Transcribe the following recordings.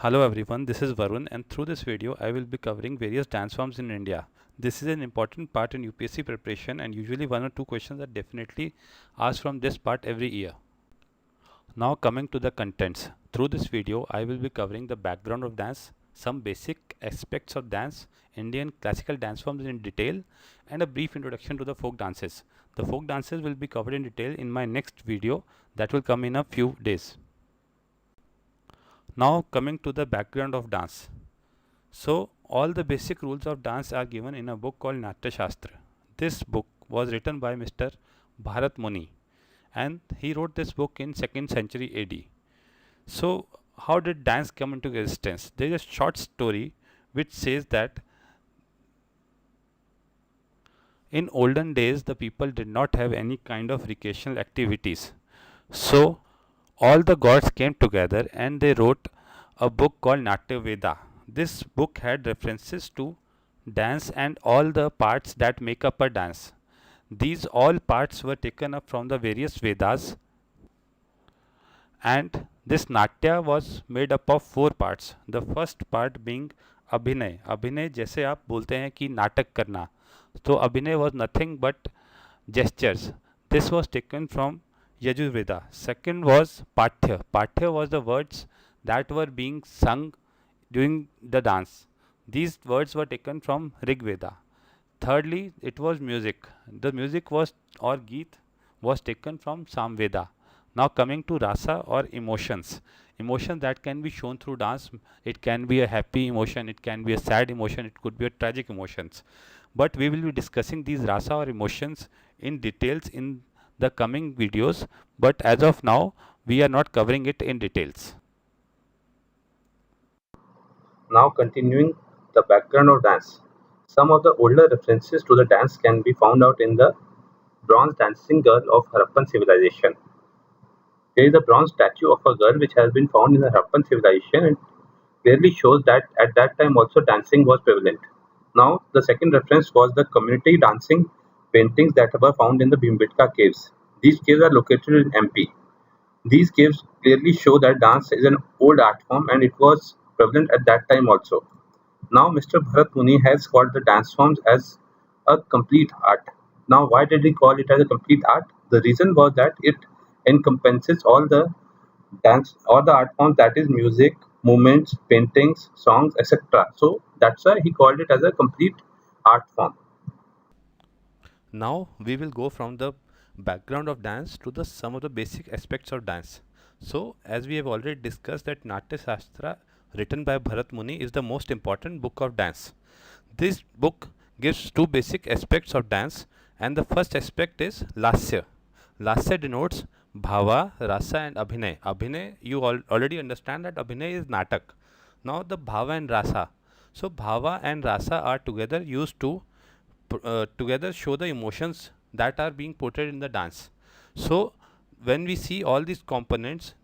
Hello everyone, this is Varun and through this video I will be covering various dance forms in India. This is an important part in UPSC preparation and usually one or two questions are definitely asked from this part every year. Now coming to the contents. Through this video I will be covering the background of dance, some basic aspects of dance, Indian classical dance forms in detail and a brief introduction to the folk dances. The folk dances will be covered in detail in my next video that will come in a few days. Now coming to the background of dance. So all the basic rules of dance are given in a book called Natya Shastra. This book was written by Mr. Bharat Muni and he wrote this book in 2nd century AD. So how did dance come into existence? There is a short story which says that in olden days the people did not have any kind of recreational activities. So all the gods came together and they wrote a book called Natya Veda. This book had references to dance and all the parts that make up a dance. These all parts were taken up from the various Vedas and this Natya was made up of four parts. The first part being Abhinay. Abhinay जैसे आप बोलते हैं कि नाटक करना, तो Abhinay was nothing but gestures. This was taken from Yajurveda. Second was Pathya. Pathya was the words that were being sung during the dance. These words were taken from Rig Veda. Thirdly, it was music. The music was or Geet was taken from Samveda. Now coming to rasa or emotions. Emotions that can be shown through dance. It can be a happy emotion, it can be a sad emotion, it could be a tragic emotions. But we will be discussing these rasa or emotions in details in the coming videos. But as of now, we are not covering it in details. Now continuing the background of dance. Some of the older references to the dance can be found out in the bronze dancing girl of Harappan civilization. There is a bronze statue of a girl which has been found in the Harappan civilization and clearly shows that at that time also dancing was prevalent. Now the second reference was the community dancing paintings that were found in the Bhimbetka caves. These caves are located in MP. These caves clearly show that dance is an old art form and it was prevalent at that time also. Now Mr. Bharat Muni has called the dance forms as a complete art. Now why did he call it as a complete art? The reason was that it encompasses all the art forms, that is music, movements, paintings, songs, etc. So that's why he called it as a complete art form. Now we will go from the background of dance to the some of the basic aspects of dance. So as we have already discussed that Natya Shastra written by Bharat Muni is the most important book of dance. This book gives two basic aspects of dance and the first aspect is Lasya. Lasya denotes Bhava, Rasa and Abhinay. Abhinay, you already understand that Abhinay is Natak. Now the Bhava and Rasa. So Bhava and Rasa are together used to together show the emotions that are being portrayed in the dance. So when we see all these components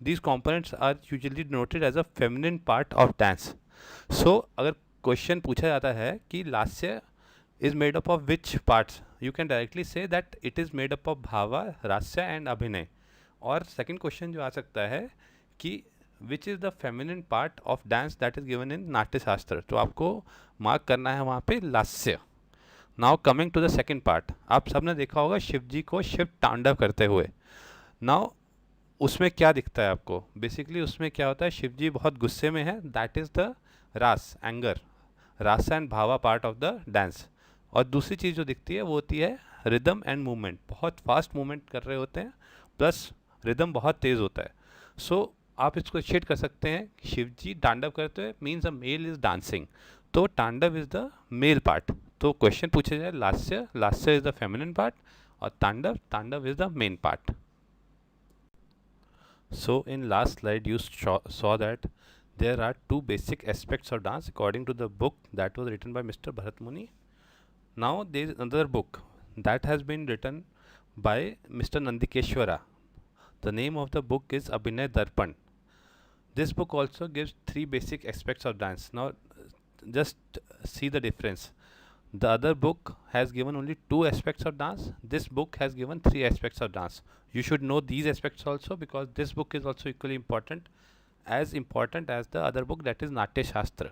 are usually denoted as a feminine part of dance. So अगर question पूछा जाता है कि लास्य is made up of which parts, you can directly say that it is made up of bhava, rasya and abhinay. और second question जो आ सकता है कि which is the feminine part of dance that is given in नाट्य शास्त्र, तो आपको mark करना है वहाँ पे lasya. Now coming to the second part, आप सबने देखा होगा शिव जी को शिव तांडव करते हुए. नाउ उसमें क्या दिखता है आपको? बेसिकली उसमें क्या होता है, शिव जी बहुत गुस्से में है, that is the ras, anger, ras and bhava part of the dance. और दूसरी चीज़ जो दिखती है वो होती है रिदम एंड मूवमेंट, बहुत फास्ट मूवमेंट कर रहे होते हैं प्लस रिदम बहुत तेज़ होता है. सो आप इसको शेड कर सकते हैं, शिव जी तांडव करते हुए means a mail is dancing, तो तांडव इज़ द मेल पार्ट. तो क्वेश्चन पूछा जाए लास्य, लास्य इज़ द फेमिनिन पार्ट और तांडव, तांडव is the main part. So in last slide you saw that there are two basic aspects of dance according to the book that was written by Mr. Bharat Muni. Now there is another book that has been written by Mr. Nandikeshwara. The name of the book is Abhinay Darpan. This book also gives three basic aspects of dance. Now just see the difference. The other book has given only two aspects of dance. This book has given three aspects of dance. You should know these aspects also because this book is also equally important as important as the other book, that is Natya Shastra.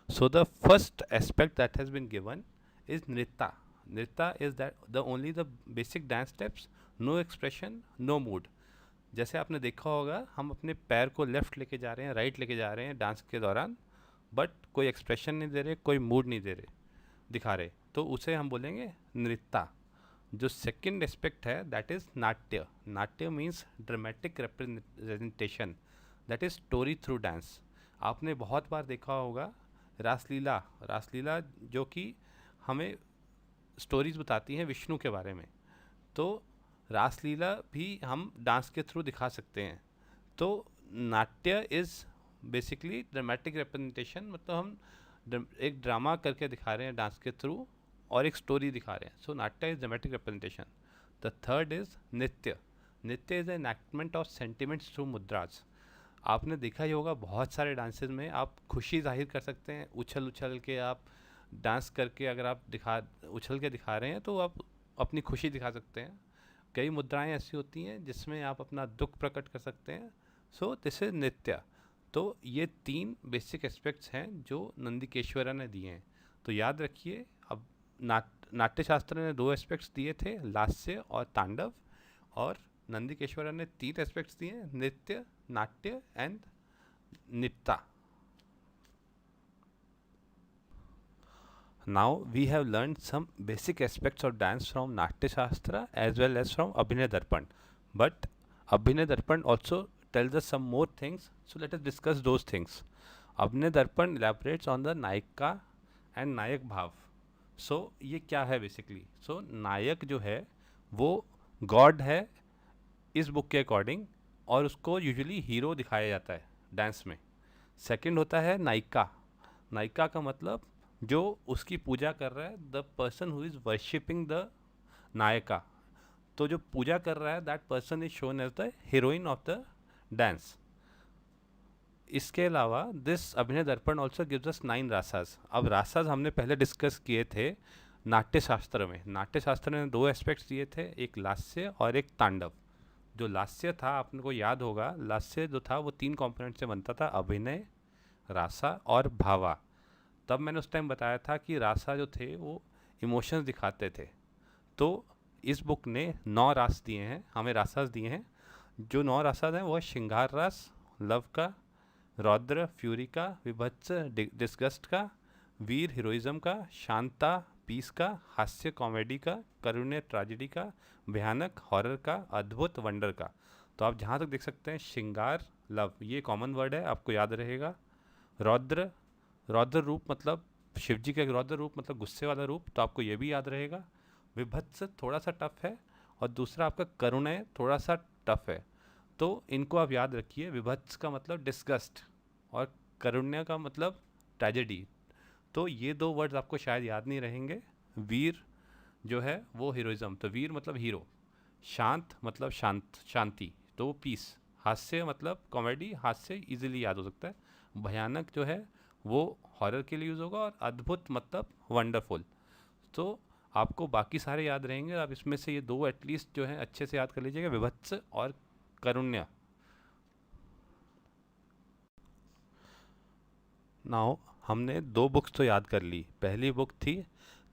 So the first aspect that has been given is Nritta. Nritta is that the only the basic dance steps, no expression, no mood. जैसे आपने देखा होगा हम अपने पैर को left लेके जा रहे हैं, राइट लेके जा रहे हैं डांस के दौरान, बट कोई एक्सप्रेशन नहीं दे रहे, कोई मूड नहीं दे रहे, दिखा रहे, तो उसे हम बोलेंगे नृत्य. जो सेकंड एस्पेक्ट है दैट इज़ नाट्य. नाट्य means dramatic representation, that is story through dance. आपने बहुत बार देखा होगा रासलीला. रासलीला जो कि हमें स्टोरीज बताती हैं विष्णु के बारे में, तो रासलीला भी हम डांस के थ्रू दिखा सकते हैं. तो नाट्य इज़ बेसिकली ड्रामेटिक रिप्रेजेंटेशन, मतलब हम एक ड्रामा करके दिखा रहे हैं डांस के थ्रू और एक स्टोरी दिखा रहे हैं. So natya is dramatic representation. The third is nritya. Nritya is enactment of sentiments through mudras. आपने देखा ही होगा बहुत सारे डांसेस में आप खुशी जाहिर कर सकते हैं, उछल उछल के आप डांस करके, अगर आप उछल के दिखा रहे हैं तो आप अपनी खुशी दिखा सकते हैं. कई मुद्राएं ऐसी होती हैं जिसमें आप अपना दुख प्रकट कर सकते हैं. सो दिस इज नृत्य. तो ये 3 बेसिक एस्पेक्ट्स हैं जो नंदिकेश्वरा ने दिए हैं. तो याद रखिए, अब नाट्यशास्त्र ने 2 एस्पेक्ट्स दिए थे, लास्य और तांडव, और नंदिकेश्वरा ने 3 एस्पेक्ट्स दिए, नृत्य, नाट्य एंड नृत्य. Now we have learned some basic aspects of dance from Natya Shastra as well as from Abhinay Darpan. But Abhinay Darpan also tells us some more things, so let us discuss those things. Abhinay Darpan elaborates on the Nayika and Nayak Bhav. So ये क्या है basically? So नायक जो है वो God है इस book के according, और उसको यूजुअली हीरो दिखाया जाता है डांस में. सेकंड होता है नायिका. नायिका का मतलब जो उसकी पूजा कर रहा है, the person who is worshipping the nayika. तो जो पूजा कर रहा है that person is shown as the heroine of the dance. इसके अलावा दिस अभिनय दर्पण ऑल्सो गिव्स अस 9 रासास. अब रासास हमने पहले डिस्कस किए थे नाट्य शास्त्र में. नाट्य शास्त्र ने 2 एस्पेक्ट्स दिए थे, एक लास्य और एक तांडव. जो लास्य था आपने को याद होगा, लास्य जो था वो 3 कंपोनेंट से बनता था, अभिनय, रासा और भावा. तब मैंने उस टाइम बताया था कि रासा जो थे वो इमोशंस दिखाते थे. तो इस बुक ने 9 रास दिए हैं, हमें रासास दिए हैं. जो 9 रासास हैं वो श्रृंगार रास, लव का, रौद्र फ्यूरी का, विभत्स डिस्गस्ट का, वीर हीरोइज्म का, शांता पीस का, हास्य कॉमेडी का, करुण्य ट्रेजेडी का, भयानक हॉरर का, अद्भुत वंडर का. तो आप जहाँ तक देख सकते हैं श्रृंगार, लव, ये कॉमन वर्ड है, आपको याद रहेगा. रौद्र, रौद्र रूप मतलब शिव जी का रौद्र रूप मतलब गुस्से वाला रूप, तो आपको ये भी याद रहेगा. विभत्स थोड़ा सा टफ है, और दूसरा आपका करुणय थोड़ा सा टफ है, तो इनको आप याद रखिए. विभत्स का मतलब डिस्गस्ट और करुण्य का मतलब ट्रेजेडी. तो ये 2 वर्ड्स आपको शायद याद नहीं रहेंगे. वीर जो है वो हीरोइज्म, तो वीर मतलब हीरो. शांत मतलब शांति, तो पीस. हास्य मतलब कॉमेडी, हास्य इजीली याद हो सकता है. भयानक जो है वो हॉरर के लिए यूज़ होगा, और अद्भुत मतलब वंडरफुल. तो आपको बाकी सारे याद रहेंगे. आप इसमें से ये 2 एटलीस्ट जो है अच्छे से याद कर लीजिएगा, विभत्स और करुण्य. नाउ हमने 2 बुक्स तो याद कर ली. पहली बुक थी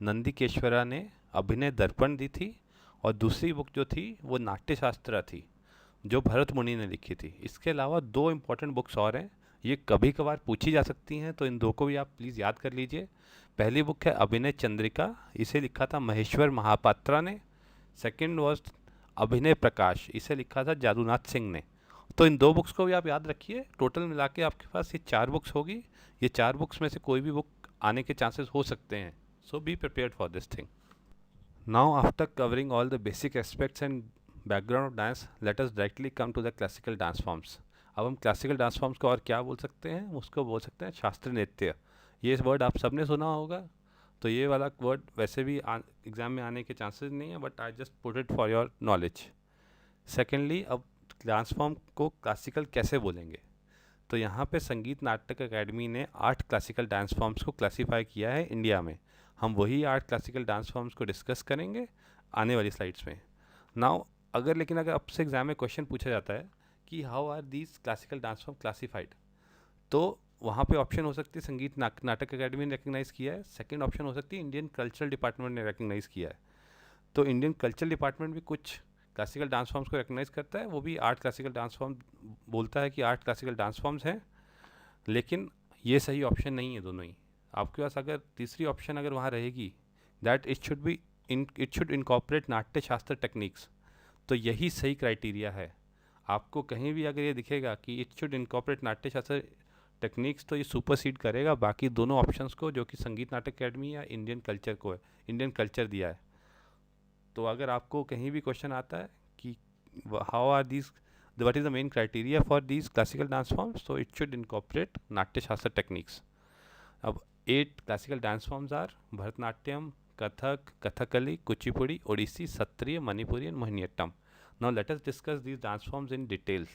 नंदिकेश्वरा ने अभिनय दर्पण दी थी, और दूसरी बुक जो थी वो नाट्य शास्त्र थी जो भरत मुनि ने लिखी थी. इसके अलावा 2 इम्पॉर्टेंट बुक्स और हैं, ये कभी कभार पूछी जा सकती हैं, तो इन 2 को भी आप प्लीज़ याद कर लीजिए. पहली बुक है अभिनय चंद्रिका, इसे लिखा था महेश्वर महापात्रा ने. सेकंड वॉज अभिनय प्रकाश, इसे लिखा था जादूनाथ सिंह ने. तो इन 2 बुक्स को भी आप याद रखिए. टोटल मिला के आपके पास ये 4 बुक्स होगी. ये 4 बुक्स में से कोई भी बुक आने के चांसेस हो सकते हैं, so be prepared for this thing. Now after covering all the basic aspects and background of dance, let us directly come to the classical dance forms. अब हम क्लासिकल डांस फॉर्म्स को और क्या बोल सकते हैं, उसको बोल सकते हैं शास्त्रीय नृत्य. ये वर्ड आप सबने सुना होगा, तो ये वाला वर्ड वैसे भी एग्ज़ाम में आने के चांसेस नहीं है, but I just put it for your knowledge. Secondly, अब डांस फॉर्म को क्लासिकल कैसे बोलेंगे, तो यहाँ पे संगीत नाटक अकेडमी ने 8 क्लासिकल डांस फॉर्म्स को क्लासीफाई किया है इंडिया में. हम वही 8 क्लासिकल डांस फॉर्म्स को डिस्कस करेंगे आने वाली स्लाइड्स में. नाउ अगर आपसे एग्ज़ाम में क्वेश्चन पूछा जाता है कि how are these classical dance form classified, तो वहाँ पे ऑप्शन हो सकती है संगीत नाटक अकेडमी ने रिकग्नाइज़ किया है, सेकंड ऑप्शन हो सकती है इंडियन कल्चरल डिपार्टमेंट ने रिकग्नाइज़ किया है। तो इंडियन कल्चरल डिपार्टमेंट भी कुछ क्लासिकल डांस फॉर्म्स को रिकग्नाइज़ करता है, वो भी 8 क्लासिकल डांस फॉर्म बोलता है कि 8 क्लासिकल डांस फॉर्म्स हैं, लेकिन ये सही ऑप्शन नहीं है दोनों ही। आपके पास अगर तीसरी ऑप्शन अगर वहाँ रहेगी दैट इट शुड इनकॉर्पोरेट नाट्य शास्त्र टेक्निक्स, तो यही सही क्राइटेरिया है। आपको कहीं भी अगर ये दिखेगा कि इट शुड इनकॉर्पोरेट नाट्य शास्त्र टेक्निक्स, तो ये सुपरसीड करेगा बाकी दोनों ऑप्शंस को जो कि संगीत नाटक अकेडमी या इंडियन कल्चर को है, इंडियन कल्चर दिया है। तो अगर आपको कहीं भी क्वेश्चन आता है कि how are these what is the main criteria for these classical dance forms, so it should incorporate नाट्य शास्त्र techniques. अब 8 classical dance forms are Bharatanatyam, Kathak, Kathakali, Kuchipudi, Odissi, Sattriya, Manipuri and Mohiniyattam. Now let us discuss these dance forms in detail.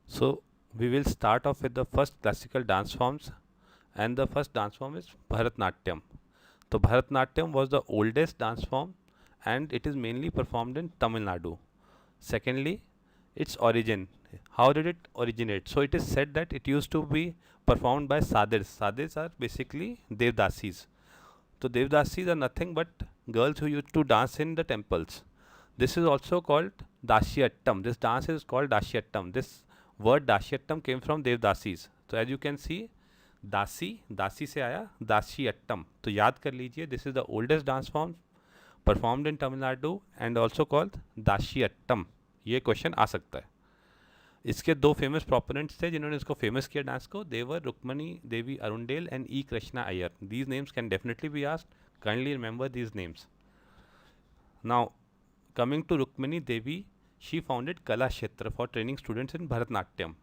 So we will start off with the first classical dance forms, and the first dance form is Bharatnatyam. So Bharatnatyam was the oldest dance form and it is mainly performed in Tamil Nadu. Secondly, its origin. How did it originate? So it is said that it used to be performed by sadhis. Sadhis are basically devdasis. So devdasis are nothing but girls who used to dance in the temples. This is also called Dashyattam. This dance is called Dashyattam. This word Dashyattam came from devdasis. So as you can see, दासी से आया दाशियट्टम, तो याद कर लीजिए, this is the oldest dance form performed in Tamil Nadu and also called dasiattam. ये question आ सकता है. इसके दो फेमस प्रोपोनेंट्स थे जिन्होंने इसको फेमस किया डांस को. They were Rukmini Devi Arundale and E Krishna Iyer. These names can definitely be asked. Kindly remember these names. Now coming to Rukmini Devi, she founded Kala Kshetra for training students in Bharatanatyam.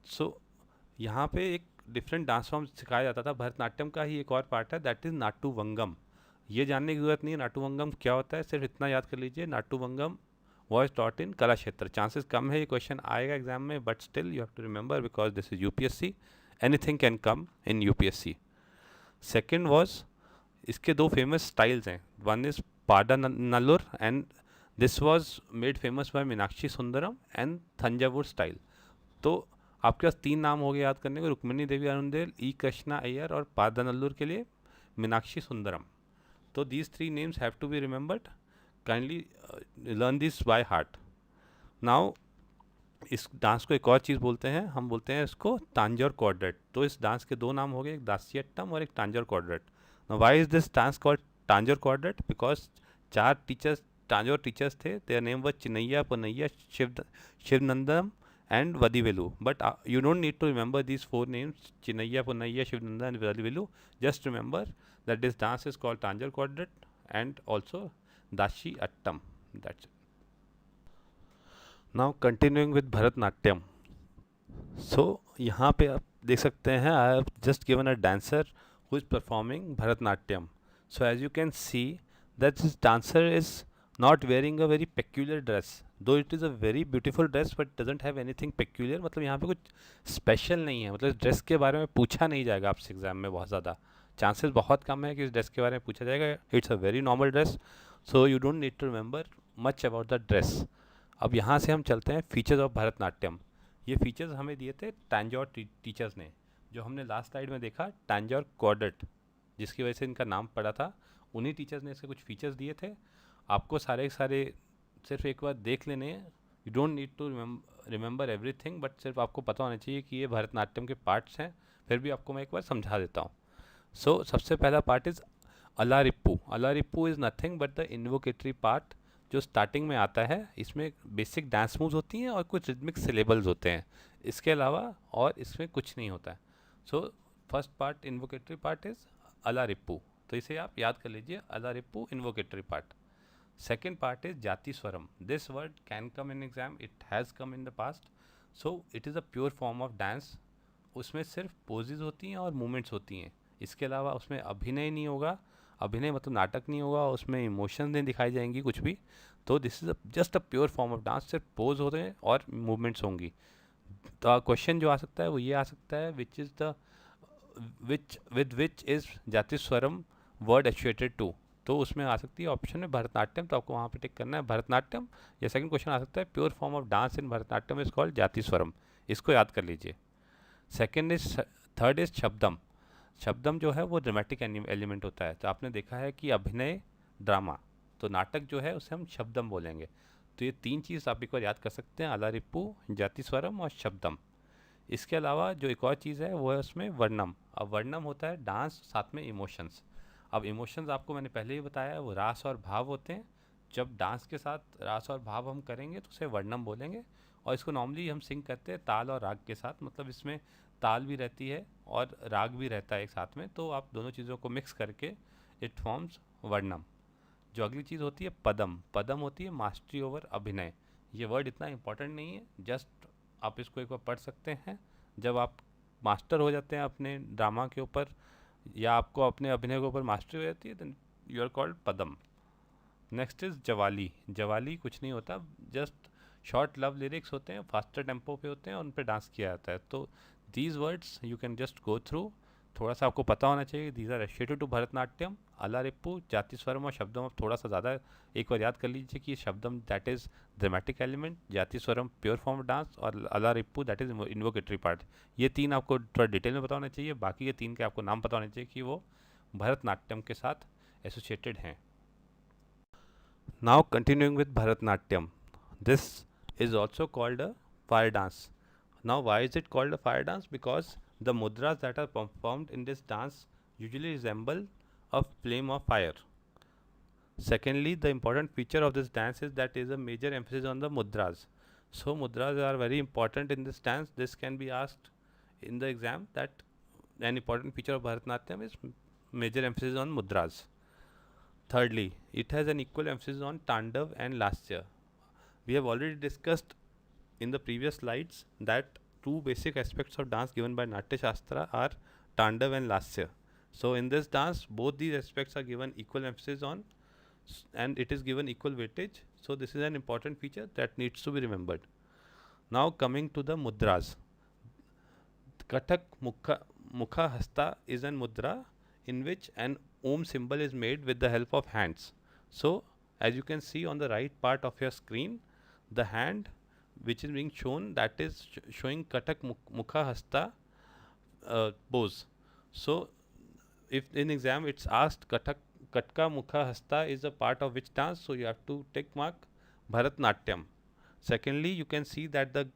So यहाँ पे एक डिफरेंट डांस फॉर्म सिखाया जाता था. भरतनाट्यम का ही एक और पार्ट है, दैट इज़ नाटुवंगम. ये जानने की ज़रूरत नहीं है नाटुवंगम क्या होता है, सिर्फ इतना याद कर लीजिए, नाटुवंगम वॉज टॉट इन कला क्षेत्र. चांसेस कम है ये क्वेश्चन आएगा एग्जाम में, but still you have to remember because this is UPSC. Anything can come in UPSC. Second was, इसके दो फेमस स्टाइल्स हैं. One is Pandanallur and this was made famous by Meenakshi Sundaram and Thanjavur style. तो आपके पास तीन नाम हो गए याद करने को, रुक्मिणी देवी अरुंडेल, ई कृष्णा अय्यर और पादानल्लूर के लिए मीनाक्षी सुंदरम. तो these three names have to be remembered. Kindly learn this by heart. Now इस डांस को एक और चीज़ बोलते हैं, हम बोलते हैं इसको तांजौर क्वाड्रेट. तो इस डांस के दो नाम हो गए, एक दासियट्टम और एक Tanjore quartet. Now why is this dance called Tanjore quartet? Because चार टीचर्स तांजौर टीचर्स थे. Their name was Chinnaiah, Ponnaiah, Sivanandam and Vadivelu. But you don't need to remember these four names, Chinnaiya, Punnaiya, Shivananda and Vadivelu. Just remember that this dance is called Tanjore Quadrat and also Dashi Attam. That's it. Now continuing with Bharatnatyam. So यहाँ पे आप देख सकते हैं, I have just given a dancer who is performing Bharatnatyam. So as you can see that this dancer is not wearing a very peculiar dress, though it is a very beautiful dress but doesn't have anything peculiar. मतलब यहाँ पे कुछ special नहीं है, मतलब इस dress के बारे में पूछा नहीं जाएगा आपसे एग्जाम में. बहुत ज़्यादा चांसेस बहुत कम है कि इस ड्रेस के बारे में पूछा जाएगा. It's a very normal dress, so you don't need to remember much about the dress. अब यहाँ से हम चलते हैं फीचर्स ऑफ भरतनाट्यम. ये फीचर्स हमें दिए थे तांजौर टीचर्स ने. जो हमने लास्ट स्लाइड में देखा तांजौर क्वाड्रेट, जिसकी वजह से इनका नाम पड़ा था, उन्हीं टीचर्स ने इसके कुछ फीचर्स दिए थे. आपको सारे सिर्फ एक बार देख लेने हैं. You don't need to remember everything, but सिर्फ आपको पता होना चाहिए कि ये भरतनाट्यम के पार्ट्स हैं. फिर भी आपको मैं एक बार समझा देता हूँ. सो सबसे पहला part is alarippu. Alarippu is nothing but the invocatory part जो स्टार्टिंग में आता है. इसमें बेसिक डांस मूव्स होती हैं और कुछ रिदमिक सिलेबल्स होते हैं. इसके अलावा और इसमें कुछ नहीं होता है. So first part invocatory part is alarippu. तो इसे आप याद कर लीजिए, alarippu invocatory part. Second part is Jati Swaram. This word can come in exam. It has come in the past. So it is a pure form of dance. उसमें सिर्फ possess होती हैं और मूवमेंट्स होती हैं. इसके अलावा उसमें अभिनय नहीं होगा. अभिनय मतलब नाटक नहीं होगा, उसमें इमोशंस नहीं दिखाई जाएंगी कुछ भी. तो this is just a pure form of dance. सिर्फ पोज होते हैं और मूवमेंट्स होंगी. तो क्वेश्चन जो आ सकता है वो ये आ सकता है, which is the which is जाति स्वरम वर्ड एसोसिएटेड टू. तो उसमें आ सकती है ऑप्शन में भरतनाट्यम, तो आपको वहाँ पे टिक करना है भरतनाट्यम। या सेकंड क्वेश्चन आ सकता है pure form of dance in Bharatanatyam is called jati swaram, इसको याद कर लीजिए। Second is third is shabdam. Shabdam जो है वो ड्रामेटिक एलिमेंट होता है, तो आपने देखा है कि अभिनय ड्रामा, तो नाटक जो है उसे हम शब्दम बोलेंगे। तो ये तीन चीज़ आप एक बार याद कर सकते हैं, अलारिप्पू, जाति स्वरम और शब्दम। इसके अलावा जो एक और चीज़ है वो है उसमें वर्णम। अब वर्णम होता है डांस साथ में इमोशंस। अब इमोशंस आपको मैंने पहले ही बताया है, वो रास और भाव होते हैं। जब डांस के साथ रास और भाव हम करेंगे तो उसे वर्णम बोलेंगे। और इसको नॉर्मली हम सिंग करते हैं ताल और राग के साथ, मतलब इसमें ताल भी रहती है और राग भी रहता है एक साथ में, तो आप दोनों चीज़ों को मिक्स करके इट फॉर्म्स वर्णम। जो अगली चीज़ होती है पदम। पदम होती है मास्टरी ओवर अभिनय। ये वर्ड इतना इंपॉर्टेंट नहीं है, जस्ट आप इसको एक बार पढ़ सकते हैं। जब आप मास्टर हो जाते हैं अपने ड्रामा के ऊपर या आपको अपने अभिनय के ऊपर मास्टरी हो जाती है, then you are called padam. Next is javali. Javali कुछ नहीं होता, जस्ट शॉर्ट लव लिरिक्स होते हैं, फास्टर टेम्पो पे होते हैं और उन पर डांस किया जाता है। तो these words you can just go through, थोड़ा सा आपको पता होना चाहिए। These are associated to Bharatanatyam, Alarippu, jati swaram और शब्दम। अब थोड़ा सा ज़्यादा एक बार याद कर लीजिए कि शब्दम दैट इज़ ड्रामेटिक एलिमेंट, जाति स्वरम प्योर फॉर्म ऑफ डांस और अलारिप्पू दैट इज़ इन्वोकेटरी पार्ट। ये तीन आपको थोड़ा डिटेल में पता होना चाहिए, बाकी ये तीन के आपको नाम पता होने चाहिए कि वो भरतनाट्यम के साथ एसोसिएटेड हैं। Now continuing with Bharatnatyam, this is also called a fire dance. Now why is it called a fire dance? Because the mudras that are performed in this dance usually resemble a flame of fire. Secondly, the important feature of this dance is that there is a major emphasis on the mudras. So mudras are very important in this dance. This can be asked in the exam, that an important feature of Bharatnatyam is major emphasis on mudras. Thirdly, it has an equal emphasis on Tandav and Lasya. We have already discussed in the previous slides that two basic aspects of dance given by Natya Shastra are Tandav and Lasya. So in this dance, both these aspects are given equal emphasis on and it is given equal weightage. So this is an important feature that needs to be remembered. Now coming to the mudras. Kathak Mukha Hasta is an mudra in which an Om symbol is made with the help of hands. So as you can see on the right part of your screen, the hand which is being shown, that is showing Kathak Mukha Hasta pose. So if in exam it's asked Kathka Mukha Hasta is a part of which dance, so you have to tick mark Bharatnatyam. Secondly, you can see that the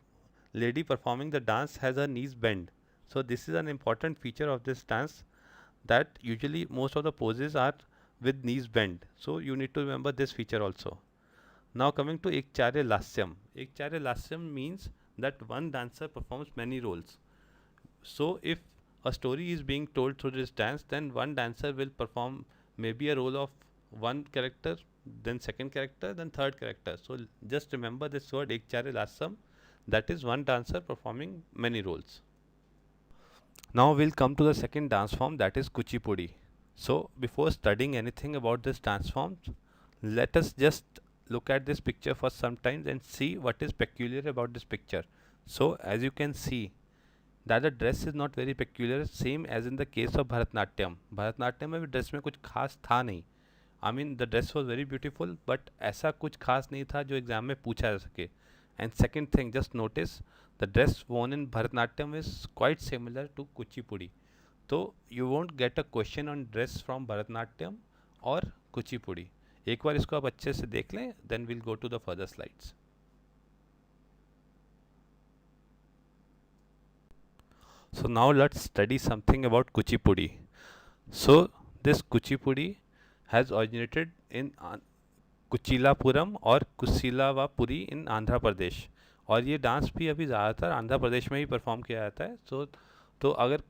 lady performing the dance has her knees bent. So this is an important feature of this dance, that usually most of the poses are with knees bent. So you need to remember this feature also. Now coming to Ekcharya Lasyam. Ekcharya Lasyam means that one dancer performs many roles. So if a story is being told through this dance, then one dancer will perform maybe a role of one character, then second character, then third character. So just remember this word Ekcharya Lasyam, that is one dancer performing many roles. Now we'll come to the second dance form, that is Kuchipudi. So before studying anything about this dance form, let us just look at this picture for some time and see what is peculiar about this picture. So as you can see that the dress is not very peculiar, same as in the case of Bharatnatyam. Bharatnatyam में भी dress में कुछ खास था नहीं. I mean the dress was very beautiful, but ऐसा कुछ खास नहीं था जो एग्जाम में पूछा जा सके. And second thing, just notice the dress worn in Bharatnatyam is quite similar to Kuchipudi. So you won't get a question on dress from Bharatnatyam or Kuchipudi. एक बार इसको आप अच्छे से देख लें, then we'll go to the further slides. So now let's study something about Kuchipudi. So this Kuchipudi has originated in कुचिलापुरम और कुशिलावापुरी इन आंध्र प्रदेश, और ये डांस भी अभी ज़्यादातर आंध्र प्रदेश में ही परफॉर्म किया जाता है. तो अगर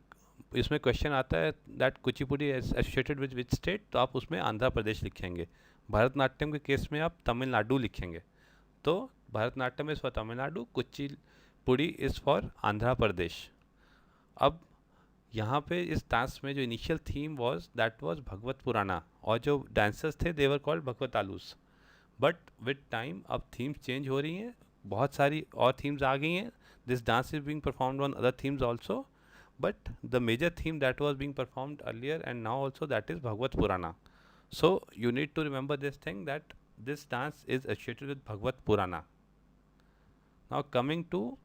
इसमें क्वेश्चन आता है that Kuchipudi associated with which state, तो आप उसमें आंध्र प्रदेश लिखेंगे. भरतनाट्यम के केस में आप तमिलनाडु लिखेंगे. तो Bharatanatyam is for Tamil Nadu, Kuchipudi is for Andhra Pradesh. अब यहाँ पे इस डांस में जो initial theme that was Bhagavata Purana, और जो डांसर्स थे they were called Bhagavatalus. But with time अब थीम्स चेंज हो रही हैं, बहुत सारी और थीम्स आ गई हैं. This dance is being performed on other themes also, but the major theme that was being performed earlier and now also, that is Bhagavat Purana. So you need to remember this thing, that this dance is associated with Bhagavad Purana. Now coming to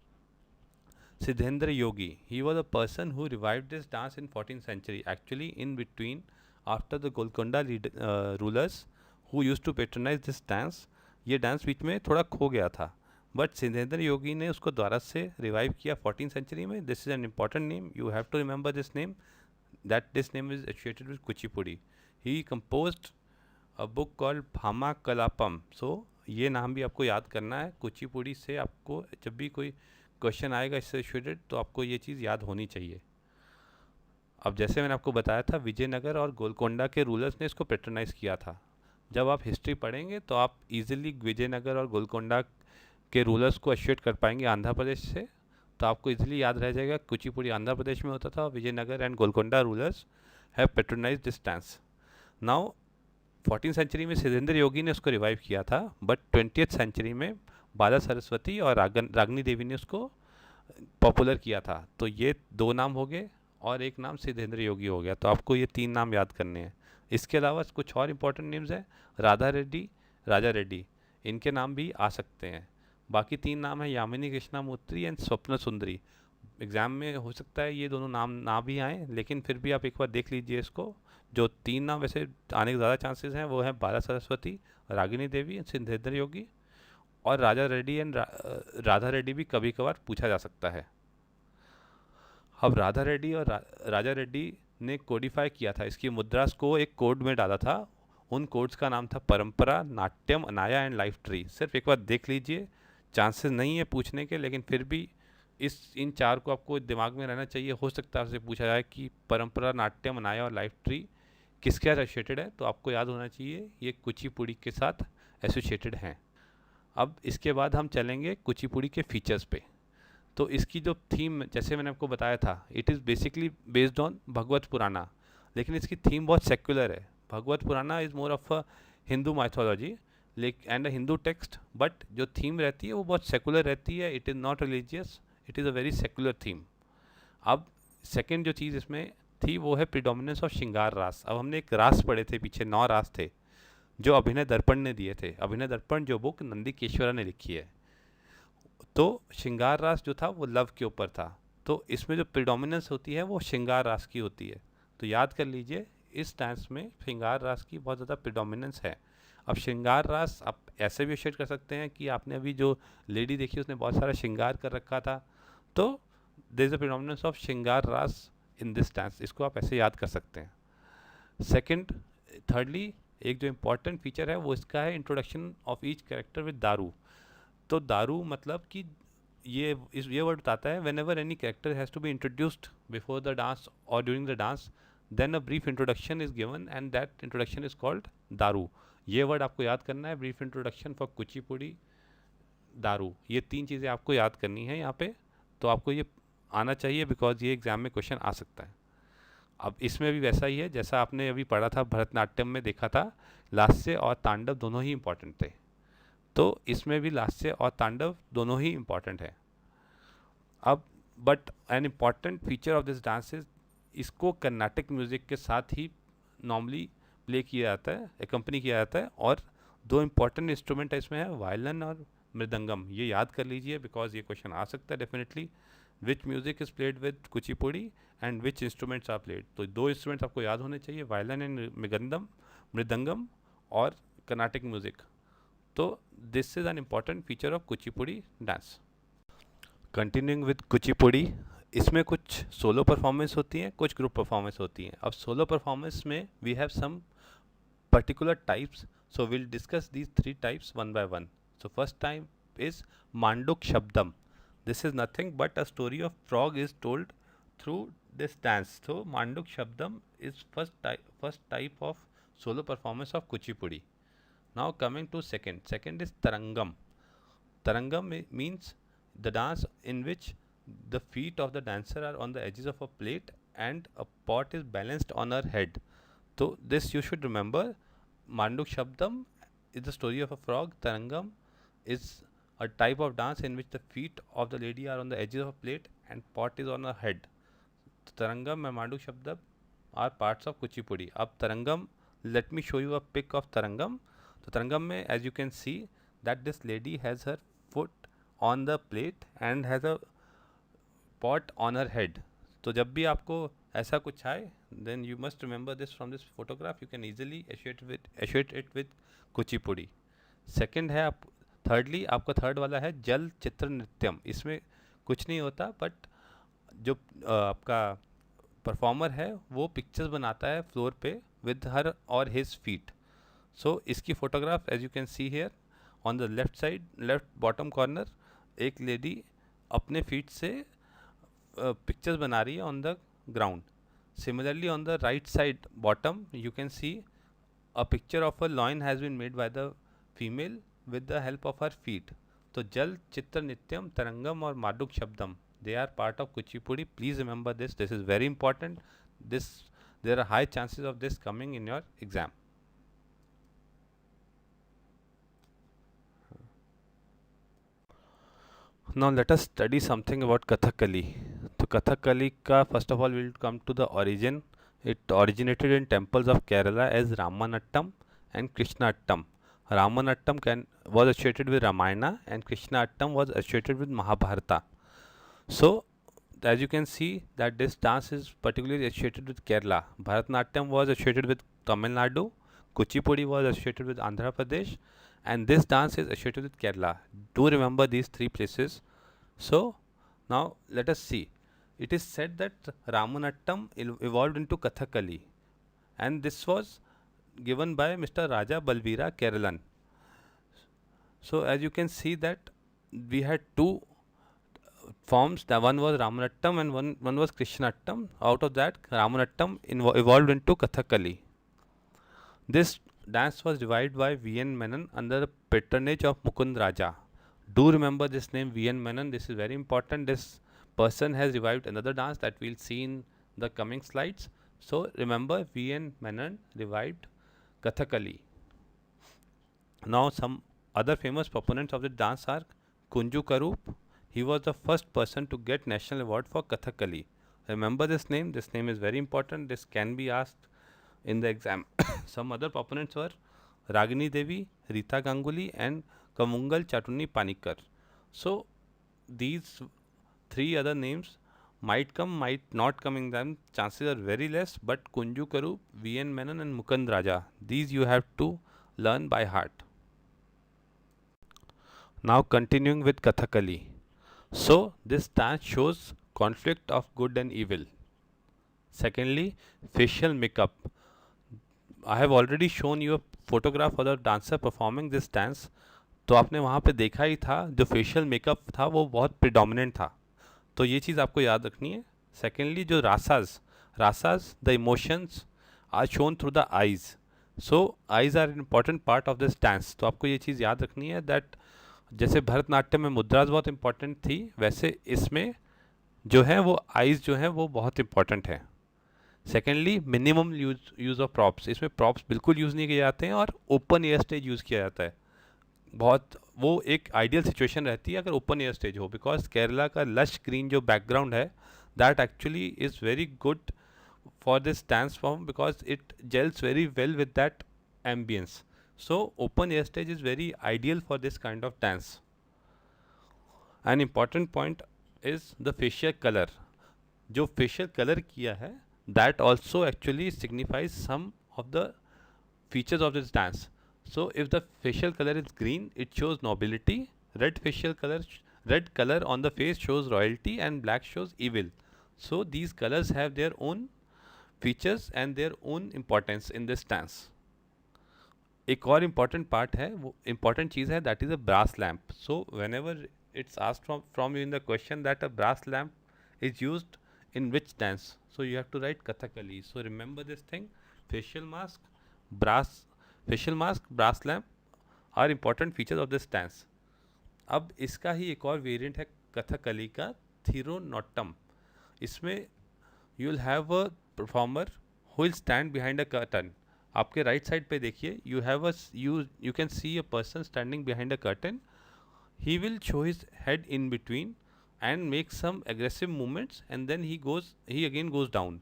Siddhendra Yogi, he was a person who revived this dance in 14th century. Actually, in between, after the Golconda rulers who used to patronize this dance, ये dance बीच में थोड़ा खो गया था, but Siddhendra योगी ने उसको दोबारा से रिवाइव किया 14th सेंचुरी में. This is an important name, you have to remember this name, that this name is associated with Kuchipudi. He composed a book called Bhama Kalapam. So ये नाम भी आपको याद करना है. कुचिपुड़ी से आपको जब भी कोई क्वेश्चन आएगा इससे रिलेटेड तो आपको ये चीज़ याद होनी चाहिए. अब जैसे मैंने आपको बताया था, विजयनगर और गोलकोंडा के रूलर्स ने इसको पेट्रोनाइज किया था. जब आप हिस्ट्री पढ़ेंगे तो आप इजीली विजयनगर और गोलकोंडा के रूलर्स को एसोसिएट कर पाएंगे आंध्र प्रदेश से. तो आपको इजीली याद रह जाएगा कुचिपुड़ी आंध्र प्रदेश में होता था, Vijayanagar and Golconda rulers have patronize this dance. Now 14th century में सिद्धेंद्र योगी ने उसको रिवाइव किया था, बट 20th सेंचुरी में बाला सरस्वती और रागनी देवी ने उसको पॉपुलर किया था. तो ये दो नाम हो गए और एक नाम सिद्धेंद्र योगी हो गया. तो आपको ये तीन नाम याद करने हैं. इसके अलावा कुछ और इम्पोर्टेंट नेम्स हैं, राधा रेड्डी, राजा रेड्डी, इनके नाम भी आ सकते हैं. बाकी तीन नाम है यामिनी कृष्णामूर्ति एंड स्वप्न सुंदरी. एग्ज़ाम में हो सकता है ये दोनों नाम ना भी आए, लेकिन फिर भी आप एक बार देख लीजिए इसको. जो तीन नाम वैसे आने के ज़्यादा चांसेस हैं वो है बाला सरस्वती, रागिनी देवी, सिद्धेंद्र योगी, और राजा रेड्डी एंड राधा रेड्डी भी कभी कभार पूछा जा सकता है. अब राधा रेड्डी और राजा रेड्डी ने कोडिफाई किया था, इसकी मुद्रास को एक कोड में डाला था. उन कोड्स का नाम था परंपरा, Natyam, Anaya and life tree. सिर्फ एक बार देख लीजिए, चांसेस नहीं है पूछने के, लेकिन फिर भी इन चार को आपको दिमाग में रहना चाहिए. हो सकता है आपसे पूछा जाए कि परंपरा, नाट्यम, अनाया और लाइफ ट्री किसके साथ एसोसिएटेड है, तो आपको याद होना चाहिए ये कुचिपुड़ी के साथ एसोसिएटेड हैं. अब इसके बाद हम चलेंगे कुचिपुड़ी के फीचर्स पे. तो इसकी जो थीम, जैसे मैंने आपको बताया था, it is basically based on Bhagavat Purana, लेकिन इसकी थीम बहुत सेक्युलर है. Bhagavat Purana is more of a Hindu mythology and a Hindu text, but जो थीम रहती है वो बहुत सेकुलर रहती है. It is not religious, it is a very secular theme. अब सेकेंड जो चीज़ इसमें थी वो है प्रिडोमिनेंस ऑफ श्रृंगार रास. अब हमने एक रास पढ़े थे पीछे, 9 रास थे जो अभिनय दर्पण ने दिए थे. अभिनय दर्पण जो बुक नंदीकेश्वरा ने लिखी है, तो श्रृंगार रास जो था वो लव के ऊपर था. तो इसमें जो प्रिडोमिनेंस होती है वो श्रृंगार रास की होती है. तो याद कर लीजिए, इस डांस में श्रृंगार रास की बहुत ज़्यादा प्रिडोमिनेंस है. अब श्रृंगार रास आप ऐसे भी एसोसिएट कर सकते हैं कि आपने अभी जो लेडी देखी उसने बहुत सारा श्रृंगार कर रखा था, तो there is a predominance of shringar ras in this dance. इसको आप ऐसे याद कर सकते हैं. सेकंड, थर्डली, एक जो इम्पॉर्टेंट फीचर है वो इसका है introduction of each character with daru. तो दारू मतलब कि ये वर्ड बताता है whenever any character has to be introduced before the dance और during the dance, then a brief introduction is given and that introduction is called daru. ये word आपको याद करना है, ब्रीफ इंट्रोडक्शन फॉर कुचिपुड़ी, दारू. ये तीन चीज़ें आपको याद करनी है यहाँ पे. तो आपको ये आना चाहिए बिकॉज ये एग्ज़ाम में क्वेश्चन आ सकता है. अब इसमें भी वैसा ही है जैसा आपने अभी पढ़ा था, भरतनाट्यम में देखा था, लास्य और तांडव दोनों ही इंपॉर्टेंट थे. तो इसमें भी लास्य और तांडव दोनों ही इम्पॉर्टेंट है. अब but an important feature of this dance is, इसको कर्नाटिक म्यूज़िक के साथ ही नॉर्मली प्ले किया जाता है, एकम्पनी किया जाता है. और दो इम्पॉर्टेंट इंस्ट्रूमेंट इसमें है, वायलिन और मृदंगम. ये याद कर लीजिए बिकॉज ये क्वेश्चन आ सकता है definitely. Which music is played with Kuchipudi and which instruments are played. तो दो इंस्ट्रूमेंट्स आपको याद होने चाहिए, वायलिन एंड मृदंगम और कर्नाटिक म्यूज़िक. तो this is an important feature of Kuchipudi dance. Continuing with Kuchipudi, इसमें कुछ सोलो परफॉर्मेंस होती हैं, कुछ ग्रुप परफॉर्मेंस होती हैं. अब सोलो परफॉर्मेंस में we have some particular types, so we'll discuss these three types one by one. So first type is Manduk Shabdam. This is nothing but a story of frog is told through this dance. So Manduk Shabdam is first type of solo performance of Kuchipudi. Now coming to second is Tarangam. Tarangam means the dance in which the feet of the dancer are on the edges of a plate and a pot is balanced on her head. So this you should remember. Manduk Shabdam is the story of a frog. Tarangam is a type of dance in which the feet of the lady are on the edges of a plate and pot is on her head. So Tarangam and Manduk Shabdam are parts of Kuchipudi. अब तरंगम let me show you a pic of Tarangam. तो तरंगम में as you can see that this lady has her foot on the plate and has a pot on her head. तो जब भी आपको ऐसा कुछ आए then you must remember this from this photograph. You can easily associate it with Kuchipudi. Second है आप thirdly आपका थर्ड वाला है जल चित्र नृत्यम. इसमें कुछ नहीं होता बट जो आपका परफॉर्मर है वो पिक्चर्स बनाता है फ्लोर पे विद हर और हिज फीट. सो इसकी photograph as you can see here on the left side left bottom corner एक लेडी अपने फीट से पिक्चर्स बना रही है on the ground. Similarly on the right side bottom you can see a picture of a lion has been made by the female with the help of her feet. तो जल चित्र नित्यम तरंगम और माडुक शब्दम they are part of Kuchipudi. Please remember this. This is very important. There are high chances of this coming in your exam. Now let us study something about Kathakali. तो Kathakali का first of all we will come to the origin. It originated in temples of Kerala as Ramanattam and Krishnattam. Ramanattam was associated with Ramayana and Krishnattam was associated with Mahabharata. So as you can see that this dance is particularly associated with Kerala. Bharatanatyam was associated with Tamil Nadu, Kuchipudi was associated with Andhra Pradesh, and this dance is associated with Kerala. Do remember these three places. So now let us see. It is said that Ramanattam evolved into Kathakali, and this was given by Mr. Raja Balbira Keralan. So as you can see that we had two forms. The one was Ramanattam and one was Krishnattam. Out of that, Ramanattam evolved into Kathakali. This dance was revived by V.N. Menon under the patronage of Mukund Raja. Do remember this name V.N. Menon. This is very important. This person has revived another dance that we'll see in the coming slides. So remember V.N. Menon revived Kathakali. Now some other famous proponents of the dance are Kunju Karup. He was the first person to get national award for Kathakali. Remember this name. This name is very important. This can be asked in the exam. Some other proponents were Ragini Devi, Rita Ganguly and Kamungal Chatuni Panikkar. So these three other names might come, might not come in them. Chances are very less, but Kunju Karup, V.N. Menon and Mukund Raja, these you have to learn by heart. Now continuing with Kathakali. So this dance shows conflict of good and evil. Secondly, facial makeup. I have already shown you a photograph of the dancer performing this dance. तो आपने वहाँ पे देखा ही था जो facial makeup था वो बहुत प्रिडोमिनेंट था. तो ये चीज़ आपको याद रखनी है. सेकेंडली जो rasas the emotions are shown through the eyes. So eyes are important part of this dance. तो आपको ये चीज़ याद रखनी है दैट जैसे भरतनाट्यम में मुद्राज बहुत इंपॉर्टेंट थी वैसे इसमें जो है वो आइज़ जो है वो बहुत इंपॉर्टेंट है. Secondly minimum use of props. इसमें प्रॉप्स बिल्कुल यूज़ नहीं किए जाते हैं और ओपन एयर स्टेज यूज़ किया जाता है. बहुत वो एक आइडियल सिचुएशन रहती है अगर ओपन एयर स्टेज हो, बिकॉज केरला का लश ग्रीन जो बैकग्राउंड है that actually is very good for this dance form because it gels very well with that ambience. So open air stage is very ideal for this kind of dance. An important point is the facial colour. जो facial colour किया है that also actually signifies some of the features of this dance. So if the facial color is green, it shows nobility. Red color on the face shows royalty, and black shows evil. So these colors have their own features and their own importance in this dance. एक और important part है, वो important चीज़ है, that is a brass lamp. So whenever it's asked from you in the question that a brass lamp is used in which dance, so you have to write Kathakali. So remember this thing: facial mask, brass lamp are important features of this dance. अब इसका ही एक और variant है कथकली का, थिरोनोट्टम. इसमें you will have a performer who will stand behind a curtain. आपके right side पे देखिए you can see a person standing behind a curtain. He will show his head in between and make some aggressive movements and then he again goes down.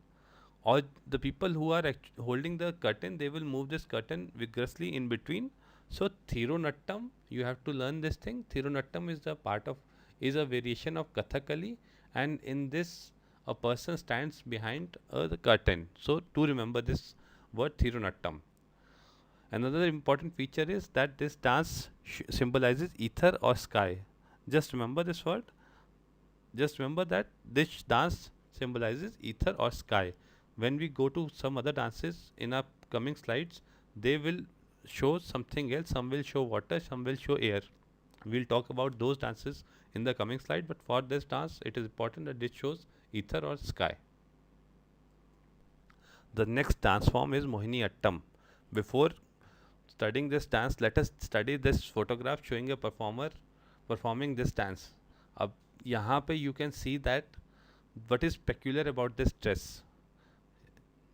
or the people who are holding the curtain, they will move this curtain vigorously in between. So Thirunattam, you have to learn this thing. Thirunattam is the part of, is a variation of Kathakali, and in this a person stands behind the curtain. So to remember this word Thirunattam. Another important feature is that this dance symbolizes ether or sky. Just remember this word. Just remember that this dance symbolizes ether or sky. When we go to some other dances in our coming slides, they will show something else. Some will show water, some will show air. We'll talk about those dances in the coming slide, but for this dance, it is important that it shows ether or sky. The next dance form is Mohiniyattam. Before studying this dance, let us study this photograph showing a performer performing this dance. अब यहाँ पे you can see that what is peculiar about this dress.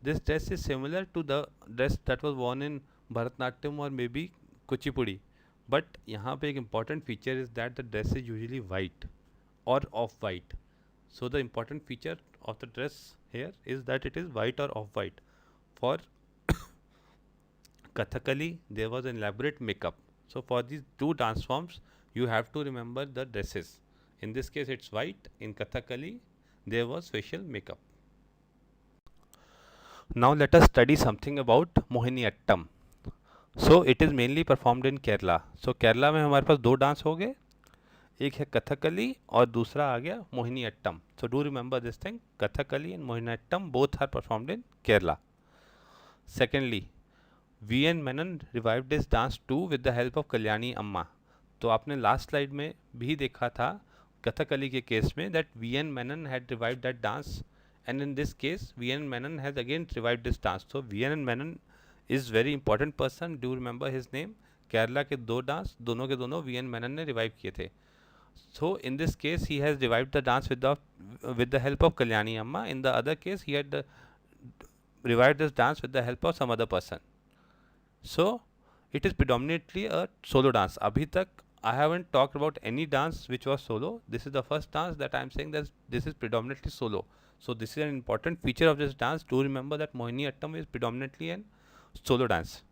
This dress is similar to the dress that was worn in Bharatnatyam or maybe Kuchipudi. But यहाँ पे एक important feature is that the dress is usually white or off-white. So the important feature of the dress here is that it is white or off-white. For Kathakali, there was an elaborate makeup. So for these two dance forms, you have to remember the dresses. In this case, it's white. In Kathakali, there was facial makeup. Now let us study something about Mohiniyattam. So it is mainly performed in Kerala. So Kerala में हमारे पास दो dance हो गए, एक है कथकली और दूसरा आ गया Mohiniyattam. So do remember this thing, Kathakali and Mohiniyattam both are performed in Kerala. Secondly, V.N. Menon revived this dance too with the help of Kalyani Amma. तो आपने लास्ट स्लाइड में भी देखा था कथकली के केस में that V.N. Menon had revived that dance, and in this case V.N. Menon has again revived this dance. So V.N. Menon is very important person. Do remember his name. Kerala के दो dance दोनों के दोनों V.N. Menon ने revive किए थे. So in this case he has revived the dance with the help of Kalyani Amma. In the other case he had revived this dance with the help of some other person. So it is predominantly a solo dance. Abhi tak I haven't talked about any dance which was solo. This is the first dance that I am saying that this is predominantly solo. So this is an important feature of this dance. Do remember that Mohiniyattam is predominantly an solo dance.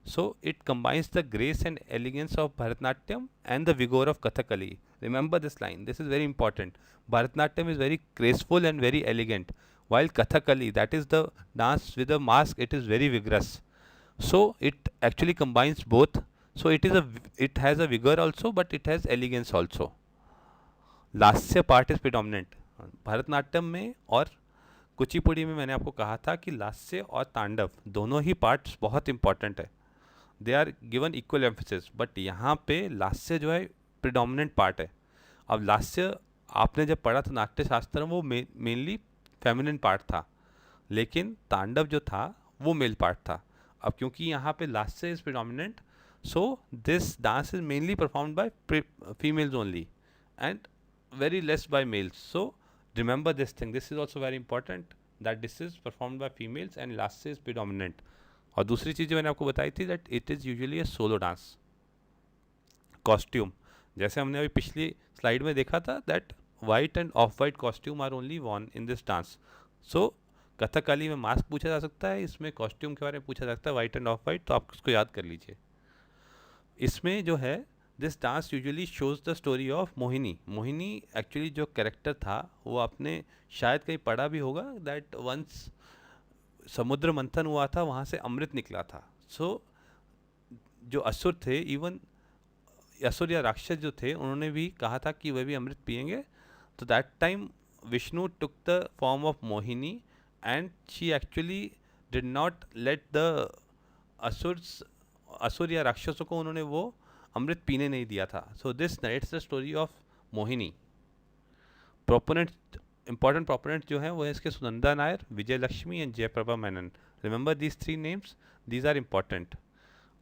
So it combines the grace and elegance of Bharatnatyam and the vigor of Kathakali. Remember this line. This is very important. Bharatnatyam is very graceful and very elegant, while Kathakali, that is the dance with the mask, it is very vigorous. So it actually combines both. So it has a vigor also, but it has elegance also. Lasya part is predominant. Bharatanatyam में और कुचिपुड़ी में मैंने आपको कहा था कि लास्य और तांडव दोनों ही पार्ट्स बहुत इंपॉर्टेंट है. They are given equal emphasis, but यहाँ पे लास्य जो है प्रिडोमिनेंट पार्ट है. अब लास्य आपने जब पढ़ा था नाट्य शास्त्र में वो मेनली फेमिनिन पार्ट था, लेकिन तांडव जो था वो मेल पार्ट था. अब क्योंकि यहाँ पे lasya is predominant, so this dance is mainly performed by females only and very less by males. So remember this thing. This is also very important that this is performed by females and lasya is predominant. और दूसरी चीज़ जो मैंने आपको बताई थी that it is usually a solo dance. Costume, जैसे हमने अभी पिछली स्लाइड में देखा था that white and off white costume are only worn in this dance. So Kathakali में मास्क पूछा जा सकता है, इसमें कॉस्ट्यूम के बारे में पूछा जा सकता है व्हाइट एंड ऑफ वाइट, तो आप उसको याद कर लीजिए. इसमें जो है this dance usually shows the story of Mohini. Mohini actually जो कैरेक्टर था वो आपने शायद कहीं पढ़ा भी होगा दैट वंस समुद्र मंथन हुआ था, वहाँ से अमृत निकला था. सो जो असुर थे, इवन असुर या राक्षस जो थे, उन्होंने भी कहा था कि वह भी अमृत पिएंगे. तो that time Vishnu took the form of Mohini and she actually did not let the असुर या राक्षसों को उन्होंने वो अमृत पीने नहीं दिया था. So this narrates the story of Mohini. Proponent, important proponent जो है वो है इसके Sunanda Nair, Vijay Lakshmi and Jayaprabha Menon. Remember these three names, these are important.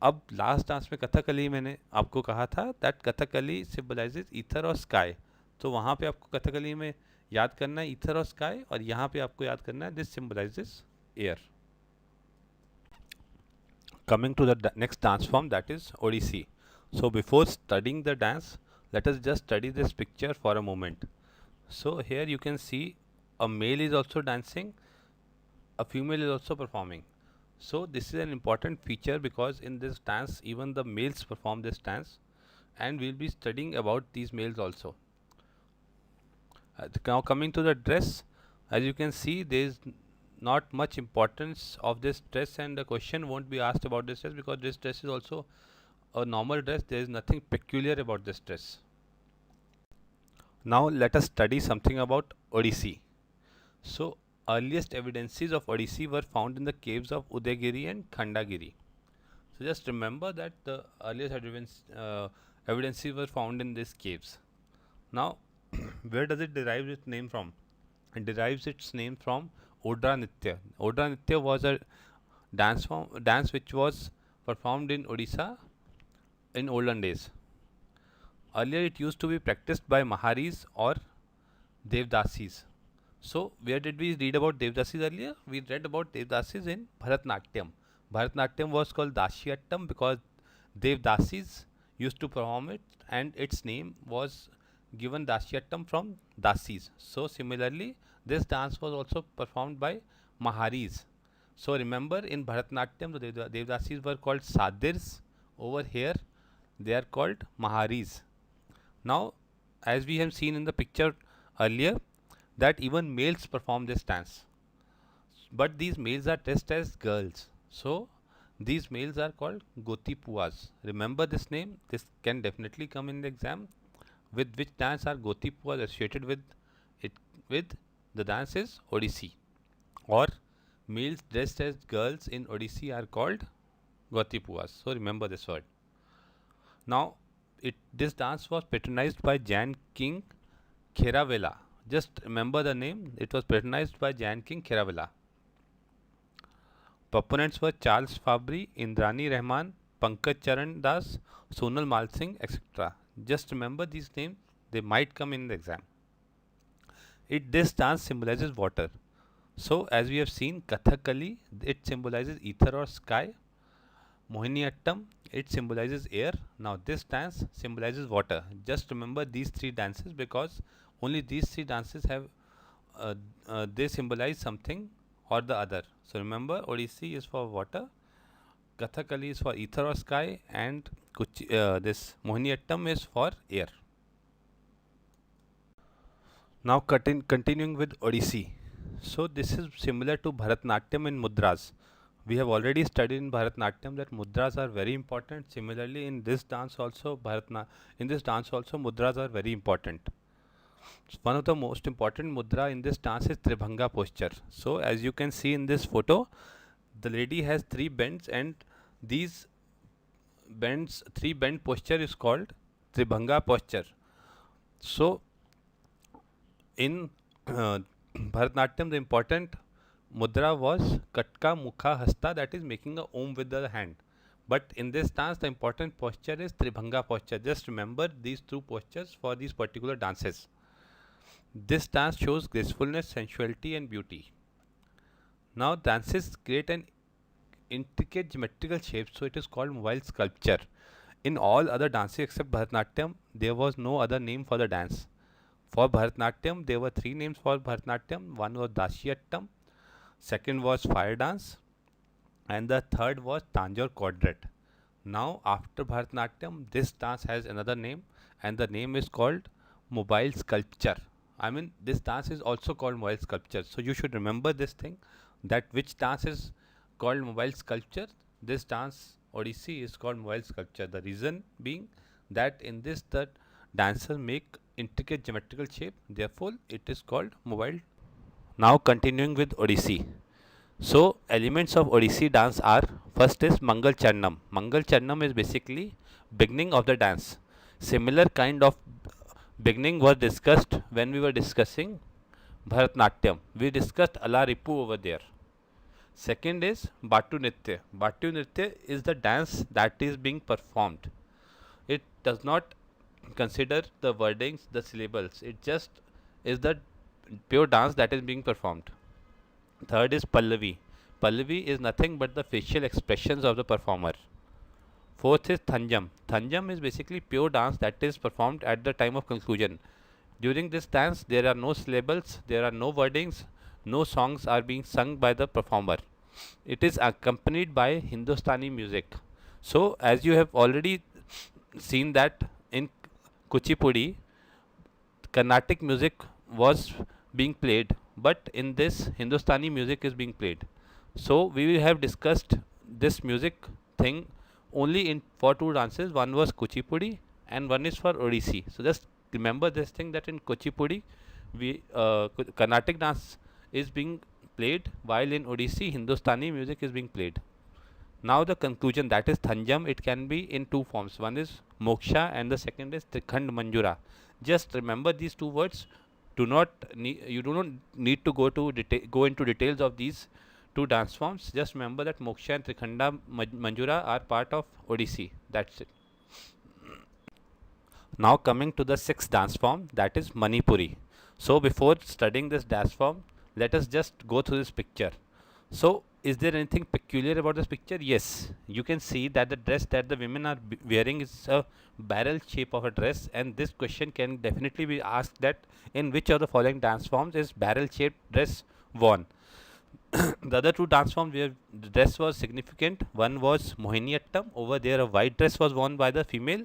अब लास्ट डांस में कथकली मैंने आपको कहा था दैट कथकली सिम्बलाइजेज ईथर और स्काई. तो वहाँ पे आपको कथकली में याद करना है ईथर और स्काई, और यहाँ पे आपको याद करना है this symbolises air. Coming to the next dance form, that is Odissi. So before studying the dance, let us just study this picture for a moment. So here you can see a male is also dancing a female is also performing. So this is an important feature because in this dance even the males perform this dance, and we'll be studying about these males also. Now coming to the dress, as you can see there is not much importance of this dress, and the question won't be asked about this dress because this dress is also a normal dress. There is nothing peculiar about this dress. Now let us study something about Odissi. So earliest evidences of Odissi were found in the caves of Udayagiri and Khandagiri. So just remember that the earliest evidences were found in these caves. Now where does it derive its name from? It derives its name from Odra Nitya. Odra Nitya was a dance which was performed in Odisha in olden days. Earlier it used to be practiced by Maharis or Devdasis. So where did we read about Devdasis earlier? We read about Devdasis in Bharatnatyam. Bharatnatyam was called Dashyattam because Devdasis used to perform it, and its name was given Dashyattam from Dasis. So similarly, this dance was also performed by Maharis. So remember, in Bharatnatyam the Devdasis were called Sadirs. Over here they are called Maharis. Now as we have seen in the picture earlier, that even males perform this dance, but these males are dressed as girls. So these males are called Gotipuas. Remember this name, this can definitely come in the exam. With which dance are Gotipuas associated with it? With the dance is Odissi, or males dressed as girls in Odissi are called Gotipuas. So remember this word. Now this dance was patronized by Jain king Kheravela. Just remember the name, it was patronized by Jain king Kheravela. Proponents were Charles Fabry, Indrani Rahman, Pankaj Charan Das, Sonal Malsingh, etc. Just remember these names, they might come in the exam. This dance symbolizes water. So as we have seen, Kathakali, it symbolizes ether or sky. Mohiniyattam, it symbolizes air. Now this dance symbolizes water. Just remember these three dances because only these three dances have they symbolize something or the other. So remember, Odissi is for water, Kathakali is for ether or sky, and this Mohiniyattam is for air. Now continuing with Odissi. So this is similar to Bharatnatyam in mudras. We have already studied in Bharatnatyam that mudras are very important. Similarly, in this dance also mudras are very important. One of the most important mudra in this dance is Tribhanga posture. So as you can see in this photo, the lady has three bends, and these three bend posture is called Tribhanga posture. So in Bharatnatyam, the important mudra was Katka Mukha Hasta, that is making a Om with the hand. But in this dance, the important posture is Tribhanga posture. Just remember these two postures for these particular dances. This dance shows gracefulness, sensuality, and beauty. Now, dances create an intricate geometrical shape, so it is called mobile sculpture. In all other dances except Bharatnatyam, there was no other name for the dance. For Bharatnatyam, there were three names for Bharatnatyam. One was Dashyattam, second was fire dance, and the third was Tanjore quadrat. Now, after Bharatnatyam, this dance has another name, and the name is called mobile sculpture. I mean, this dance is also called mobile sculpture. So you should remember this thing, that which dance is called mobile sculpture. This dance Odissi is called mobile sculpture. The reason being that in this the dancers make intricate geometrical shape, therefore it is called mobile. Now continuing with Odissi. So elements of Odissi dance are, first is Mangal Charnam. Mangal Charnam is basically beginning of the dance. Similar kind of beginning was discussed when we were discussing Bharatnatyam. We discussed Alaripu over there. Second is Batu Nritya. Batu Nritya is the dance that is being performed. It does not consider the wordings, the syllables. It just is the pure dance that is being performed. Third is Pallavi. Pallavi is nothing but the facial expressions of the performer. Fourth is Thanjam. Thanjam is basically pure dance that is performed at the time of conclusion. During this dance, there are no syllables, there are no wordings, No songs are being sung by the performer. It is accompanied by Hindustani music. So, as you have already seen that in Kuchipudi, Carnatic music was being played, but in this Hindustani music is being played. So we will have discussed this music thing only in for two dances. One was Kuchipudi and one is for Odissi. So just remember this thing that in Kuchipudi, Carnatic dance is being played, while in Odissi Hindustani music is being played. Now the conclusion, that is Thanjam, it can be in two forms. One is Moksha and the second is Trikhand Manjura. Just remember these two words. You do not need to go into details of these two dance forms. Just remember that Moksha and Trikhanda Manjura are part of Odissi. That's it. Now coming to the sixth dance form, that is Manipuri. So before studying this dance form, let us just go through this picture. So is there anything peculiar about this picture? Yes, you can see that the dress that the women are wearing is a barrel shape of a dress, and this question can definitely be asked, that in which of the following dance forms is barrel shaped dress worn? The other two dance forms where the dress was significant, one was Mohiniyattam. Over there a white dress was worn by the female,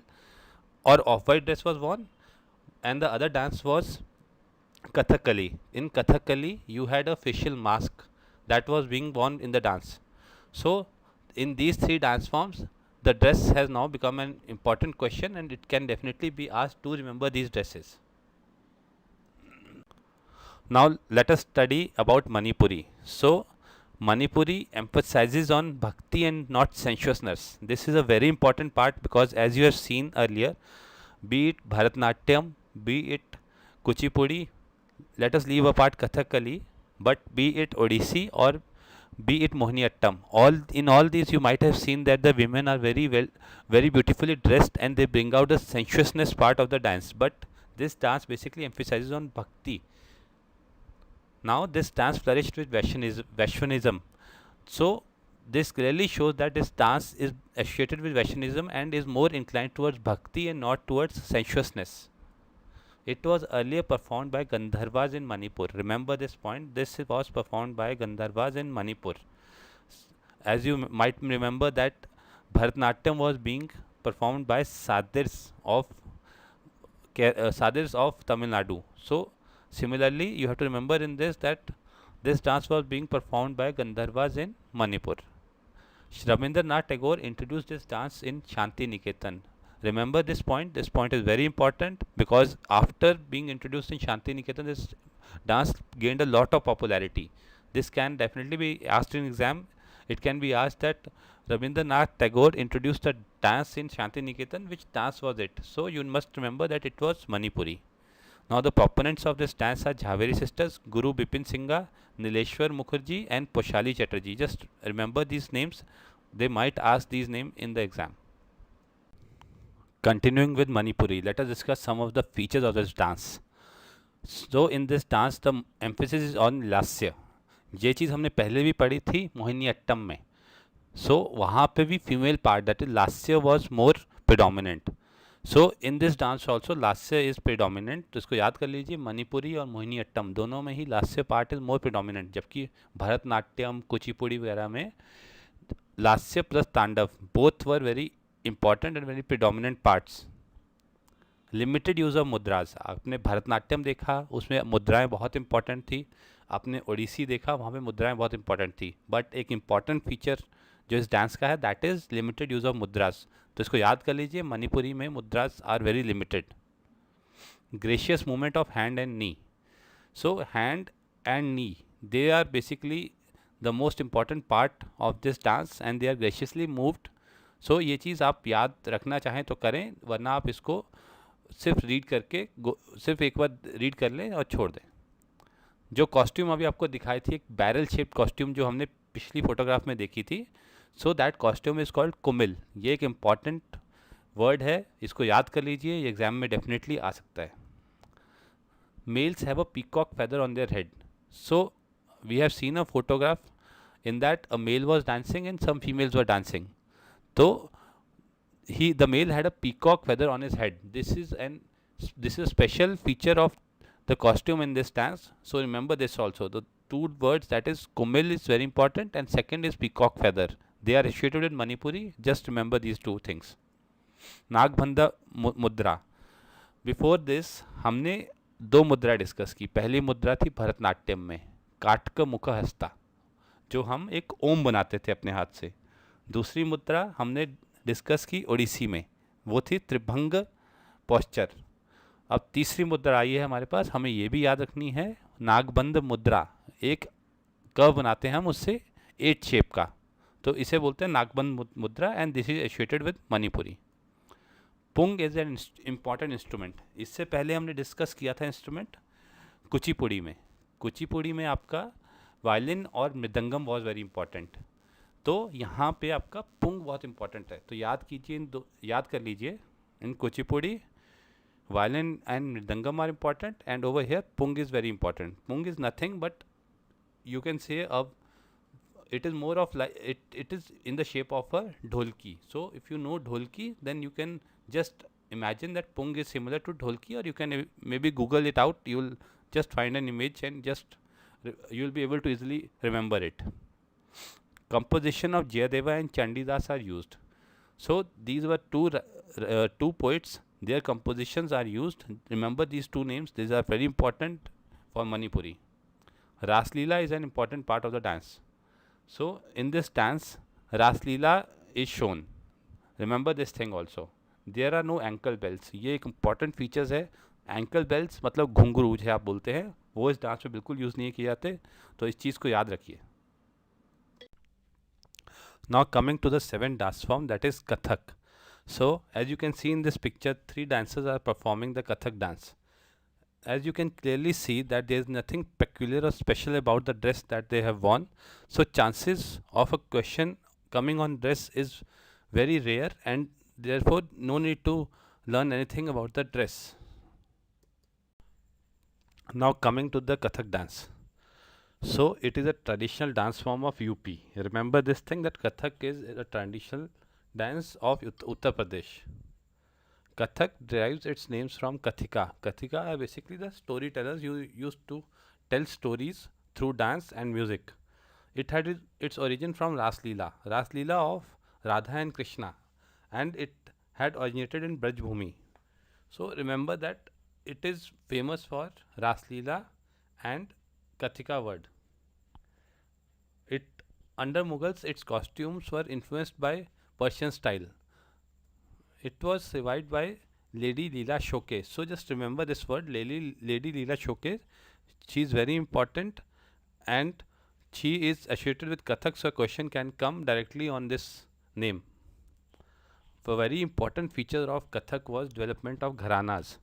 or off-white dress was worn, and the other dance was Kathakali. In Kathakali, you had a facial mask that was being worn in the dance. So, in these three dance forms, the dress has now become an important question, and it can definitely be asked to remember these dresses. Now, let us study about Manipuri. So, Manipuri emphasizes on bhakti and not sensuousness. This is a very important part because, as you have seen earlier, be it Bharatnatyam, be it Kuchipudi, let us leave apart Kathakali, but be it Odissi or be it Mohiniyattam, all these you might have seen that the women are very beautifully dressed, and they bring out the sensuousness part of the dance. But this dance basically emphasizes on bhakti. Now this dance flourished with Vaishnavism. So this clearly shows that this dance is associated with Vaishnavism and is more inclined towards bhakti and not towards sensuousness. It was earlier performed by Gandharvas in Manipur. Remember this point. This was performed by Gandharvas in Manipur. As you might remember that Bharatanatyam was being performed by Sadirs of Tamil Nadu. So similarly, you have to remember in this that this dance was being performed by Gandharvas in Manipur. Rabindranath Tagore introduced this dance in Shanti Niketan. Remember this point. This point is very important because after being introduced in Shanti Niketan, this dance gained a lot of popularity. This can definitely be asked in exam. It can be asked that Rabindranath Tagore introduced a dance in Shanti Niketan. Which dance was it? So you must remember that it was Manipuri. Now the proponents of this dance are Jhaveri sisters, Guru Bipin Singha, Nileshwar Mukherjee and Poshali Chatterjee. Just remember these names. They might ask these names in the exam. Continuing with Manipuri, let us discuss some of the features of this dance. So in this dance the emphasis is on lasya. ये चीज़ हमने पहले भी पढ़ी थी मोहिनीअट्टम में. So वहाँ पे भी female part, that is lasya, was more predominant. So in this dance also lasya is predominant. तो इसको याद कर लीजिए, मणिपुरी और मोहिनीअट्टम दोनों में ही lasya part is more predominant, जबकि भरतनाट्यम, कुचिपुड़ी वगैरह में lasya plus तांडव both were very important and very predominant parts. Limited use of mudras. आपने भरतनाट्यम देखा, उसमें मुद्राएं बहुत इंपॉर्टेंट थी. आपने ओडिसी देखा, वहाँ पे मुद्राएं बहुत इंपॉर्टेंट थी. बट एक इंपॉर्टेंट फीचर जो इस डांस का है, that is limited use of mudras. तो इसको याद कर लीजिए, मणिपुरी में mudras are very limited. Gracious movement of hand and knee. So hand and knee, they are basically the most important part of this dance and they are graciously moved. So ये चीज़ आप याद रखना चाहें तो करें, वरना आप इसको सिर्फ रीड करके सिर्फ एक बार रीड कर लें और छोड़ दें. जो कॉस्ट्यूम अभी आपको दिखाई थी, एक बैरल शेप्ड कॉस्ट्यूम जो हमने पिछली फोटोग्राफ में देखी थी, so that costume is called kumil. ये एक इम्पॉर्टेंट वर्ड है, इसको याद कर लीजिए, ये एग्जाम में डेफिनेटली आ सकता है. Males have a peacock feather on their head. So we have seen a photograph in that a male was dancing and some females were dancing. तो the male had a peacock feather on his head. This is a special feature of the costume in this dance. So remember this also. two words, that is Kumil is very important and second is peacock feather. They are associated with Manipuri. Just remember these two things. नागबंधा मुद्रा. Before this हमने दो मुद्रा discuss की. पहली मुद्रा थी भरतनाट्यम में काटक मुख हस्ता, जो हम एक ओम बनाते थे अपने हाथ से. दूसरी मुद्रा हमने डिस्कस की ओडिसी में, वो थी त्रिभंग पोस्चर. अब तीसरी मुद्रा आई है हमारे पास, हमें ये भी याद रखनी है, नागबंध मुद्रा. एक कर्व बनाते हैं हम उससे 8 शेप का, तो इसे बोलते हैं नागबंध मुद्रा and this is associated with Manipuri. Pung is an important instrument. इससे पहले हमने डिस्कस किया था इंस्ट्रूमेंट कुचिपुड़ी में. कुचिपुड़ी में आपका वायलिन और मृदंगम वॉज वेरी इंपॉर्टेंट. तो यहाँ पे आपका पुंग बहुत इंपॉर्टेंट है. तो याद कीजिए, इन दो याद कर लीजिए. इन Kuchipudi violin and mridangam are important, and over here pung is very important. Pung is nothing but you can say it is more of like it is in the shape of a dholki. So if you know dholki, then you can just imagine that pung is similar to dholki, or you can maybe google it out. You will just find an image and just you will be able to easily remember it. Composition of Jayadeva and Chandidas are used. So these were two poets. Their compositions are used. Remember these two names. These are very important for Manipuri. Ras Leela is an important part of the dance. So in this dance, Ras Leela is shown. Remember this thing also. There are no ankle bells. ये एक important features है. Ankle bells मतलब घुंघरू जो आप बोलते हैं, वो इस डांस में बिल्कुल यूज़ नहीं किए जाते. तो इस चीज़ को याद रखिए. Now coming to the seventh dance form, that is Kathak. So as you can see in this picture, 3 dancers are performing the Kathak dance. As you can clearly see that there is nothing peculiar or special about the dress that they have worn. So chances of a question coming on dress is very rare, and therefore no need to learn anything about the dress. Now coming to the Kathak dance. So it is a traditional dance form of UP. Remember this thing, that Kathak is a traditional dance of Uttar Pradesh. Kathak derives its names from Kathika. Kathika are basically the storytellers who used to tell stories through dance and music. It had its origin from Ras Leela. Ras Leela of Radha and Krishna, and it had originated in Braj Bhumi. So remember that it is famous for Ras Leela and Kathika word. It under Mughals, its costumes were influenced by Persian style. It was revived by Lady Leela Showcase. So just remember this word, Lady Leela Showcase. She is very important and she is associated with Kathak. So a question can come directly on this name. A very important feature of Kathak was development of gharanas.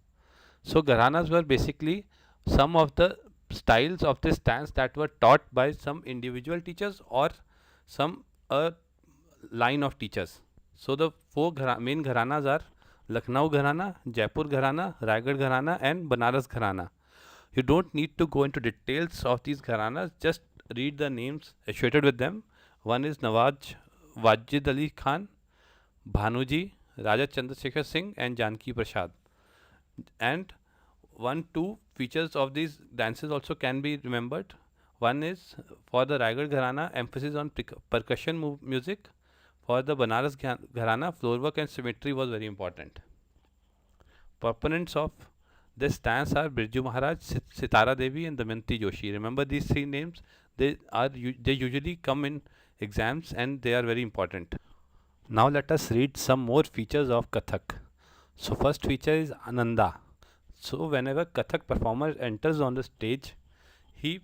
So gharanas were basically some of the styles of this dance that were taught by some individual teachers or some line of teachers. So the 4 main gharanas are Lucknow Gharana, Jaipur Gharana, Raigad Gharana and Banaras Gharana. You don't need to go into details of these gharanas, just read the names associated with them. One is Nawaz Wajid Ali Khan, Bhanuji, Raja Chandrasekhar Singh and Janki Prasad. And 2 features of these dances also can be remembered. One is for the Raigad Gharana, emphasis on percussion music. For the Banaras Gharana, floor work and symmetry was very important. Proponents of this dance are Birju Maharaj, Sitara Devi and Damayanti Joshi. Remember these 3 names. They usually come in exams and they are very important. Now let us read some more features of Kathak. So first feature is Ananda. So whenever Kathak performer enters on the stage, he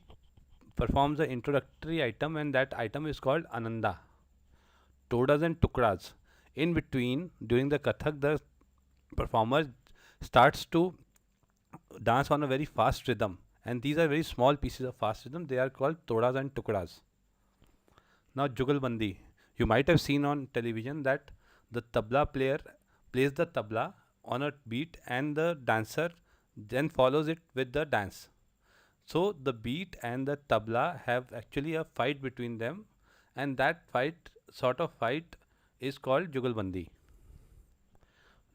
performs the introductory item, and that item is called Ananda. Todas and Tukras. In between, during the Kathak, the performer starts to dance on a very fast rhythm, and these are very small pieces of fast rhythm. They are called Todas and Tukras. Now Jugalbandi. You might have seen on television that the tabla player plays the tabla on a beat and the dancer then follows it with the dance. So the beat and the tabla have actually a fight between them, and that sort of fight is called Jugalbandi.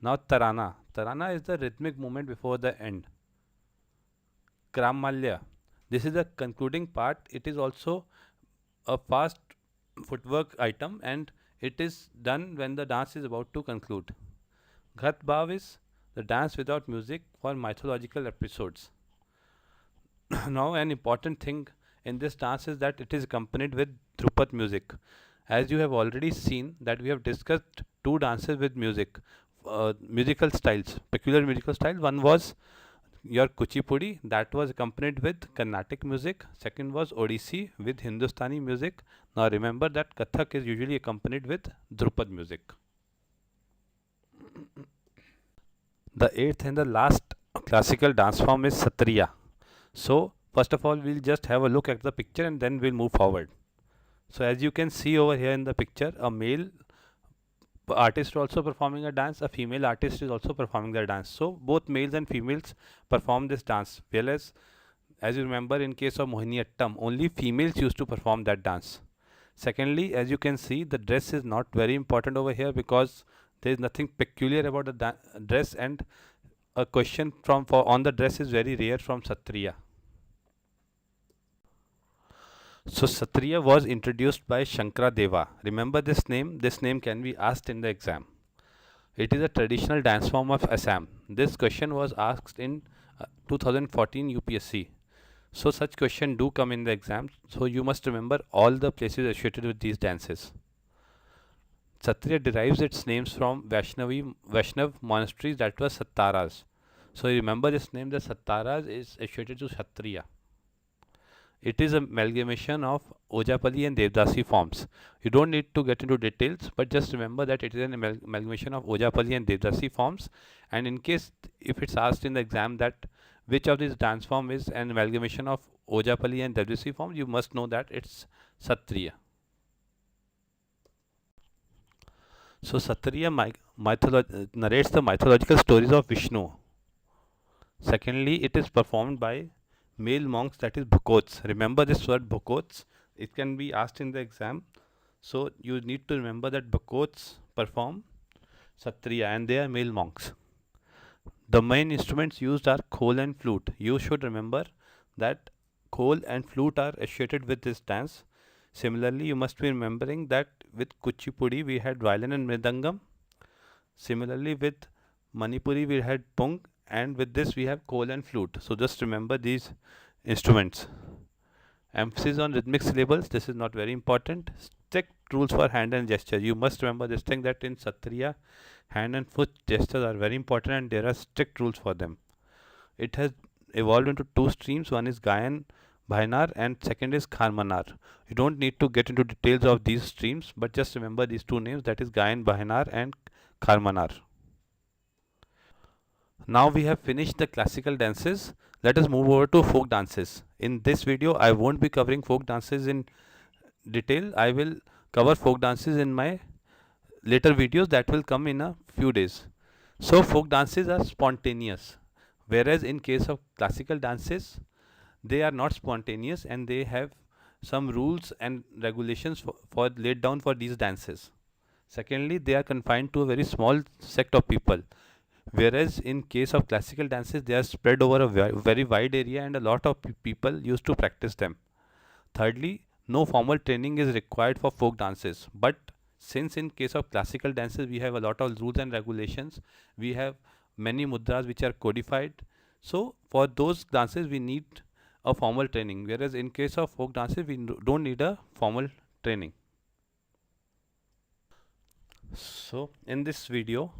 Now Tarana. Tarana is the rhythmic movement before the end. Kramalya. This is the concluding part. It is also a fast footwork item and it is done when the dance is about to conclude. Ghat Bhav is the dance without music for mythological episodes. Now, an important thing in this dance is that it is accompanied with Dhrupad music. As you have already seen that we have discussed two dances with music, musical styles, peculiar musical style. One was your Kuchipudi that was accompanied with Carnatic music. Second was Odissi with Hindustani music. Now remember that Kathak is usually accompanied with Dhrupad music. The eighth and the last classical dance form is Satriya. So first of all we'll just have a look at the picture and then we'll move forward. So as you can see over here in the picture, a male artist also performing a dance, a female artist is also performing the dance. So both males and females perform this dance. Whereas, as you remember, in case of Mohiniyattam, only females used to perform that dance. Secondly, as you can see, the dress is not very important over here because there is nothing peculiar about the dress, and a question on the dress is very rare from Satriya. So Satriya was introduced by Shankara Deva. Remember this name? This name can be asked in the exam. It is a traditional dance form of Assam. This question was asked in 2014 UPSC. So such question do come in the exam. So you must remember all the places associated with these dances. Satriya derives its names from Vaishnav monasteries, that was Sattaras. So remember this name, the Sattaras is associated to Satriya. It is an amalgamation of Ojapali and Devdasi forms. You don't need to get into details, but just remember that it is an amalgamation of Ojapali and Devdasi forms. And in case if it's asked in the exam that which of these dance form is an amalgamation of Ojapali and Devdasi forms, you must know that it's Satriya. So Satriya narrates the mythological stories of Vishnu. Secondly, it is performed by male monks, that is bhukots. Remember this word bhukots, it can be asked in the exam. So you need to remember that bhukots perform Satriya and they are male monks. The main instruments used are khol and flute. You should remember that khol and flute are associated with this dance. Similarly, you must be remembering that with Kuchipudi we had violin and mridangam. Similarly, with Manipuri we had pung, and with this we have khol and flute. So just remember these instruments. Emphasis on rhythmic syllables, this is not very important. Strict rules for hand and gesture. You must remember this thing that in Satriya, hand and foot gestures are very important and there are strict rules for them. It has evolved into two streams. One is Gayan Bhainar and second is Kharmanar. You don't need to get into details of these streams, but just remember these two names, that is Gayan Bhainar and Kharmanar. Now we have finished the classical dances. Let us move over to folk dances. In this video, I won't be covering folk dances in detail. I will cover folk dances in my later videos that will come in a few days. So folk dances are spontaneous, whereas in case of classical dances, they are not spontaneous and they have some rules and regulations for laid down for these dances. Secondly, they are confined to a very small sect of people, whereas in case of classical dances they are spread over a very wide area and a lot of people used to practice them. Thirdly, no formal training is required for folk dances, but since in case of classical dances we have a lot of rules and regulations, we have many mudras which are codified, so for those dances we need a formal training, whereas in case of folk dances we don't need a formal training. So in this video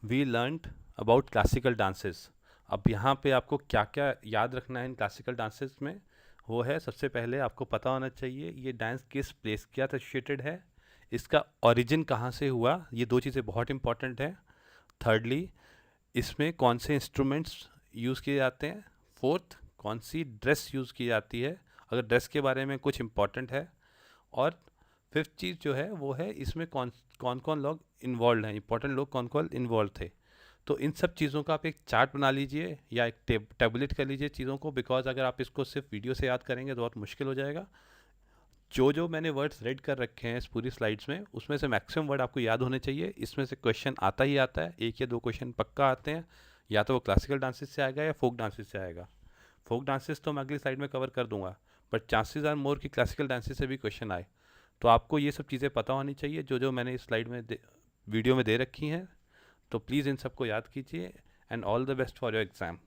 we learned about classical dances. अब यहाँ पे आपको क्या क्या याद रखना है in classical dances में, वो है सबसे पहले आपको पता होना चाहिए ये डांस किस प्लेस के साथ एसोसिएटेड है, इसका ओरिजिन कहाँ से हुआ, ये दो चीज़ें बहुत इंपॉर्टेंट है. थर्डली, इसमें कौन से इंस्ट्रूमेंट्स यूज़ किए जाते हैं. फोर्थ, कौन सी ड्रेस यूज़ की जाती है, अगर ड्रेस के बारे में कुछ इंपॉर्टेंट है. और फिफ्थ चीज़ जो है वो है इसमें कौन कौन लोग इन्वॉल्व हैं, इंपॉर्टेंट लोग कौन कौन इन्वॉल्व थे. तो इन सब चीज़ों का आप एक चार्ट बना लीजिए या एक टेबलेट कर लीजिए चीज़ों को, बिकॉज अगर आप इसको सिर्फ वीडियो से याद करेंगे तो बहुत मुश्किल हो जाएगा. जो मैंने वर्ड्स रेड कर रखे हैं इस पूरी स्लाइड्स में, उसमें से मैक्सिमम वर्ड आपको याद होने चाहिए. इसमें से क्वेश्चन आता ही आता है, एक या दो क्वेश्चन पक्का आते हैं, या तो वो क्लासिकल डांसेस से आएगा या फोक डांसेस से आएगा. फोक डांसेस तो मैं अगली स्लाइड में कवर कर दूंगा, बट चांसेस आर मोर कि क्लासिकल डांसेस से भी क्वेश्चन आए। तो आपको ये सब चीज़ें पता होनी चाहिए जो जो मैंने इस स्लाइड में वीडियो में दे रखी हैं। तो प्लीज़ इन सबको याद कीजिए, and all the best for your exam.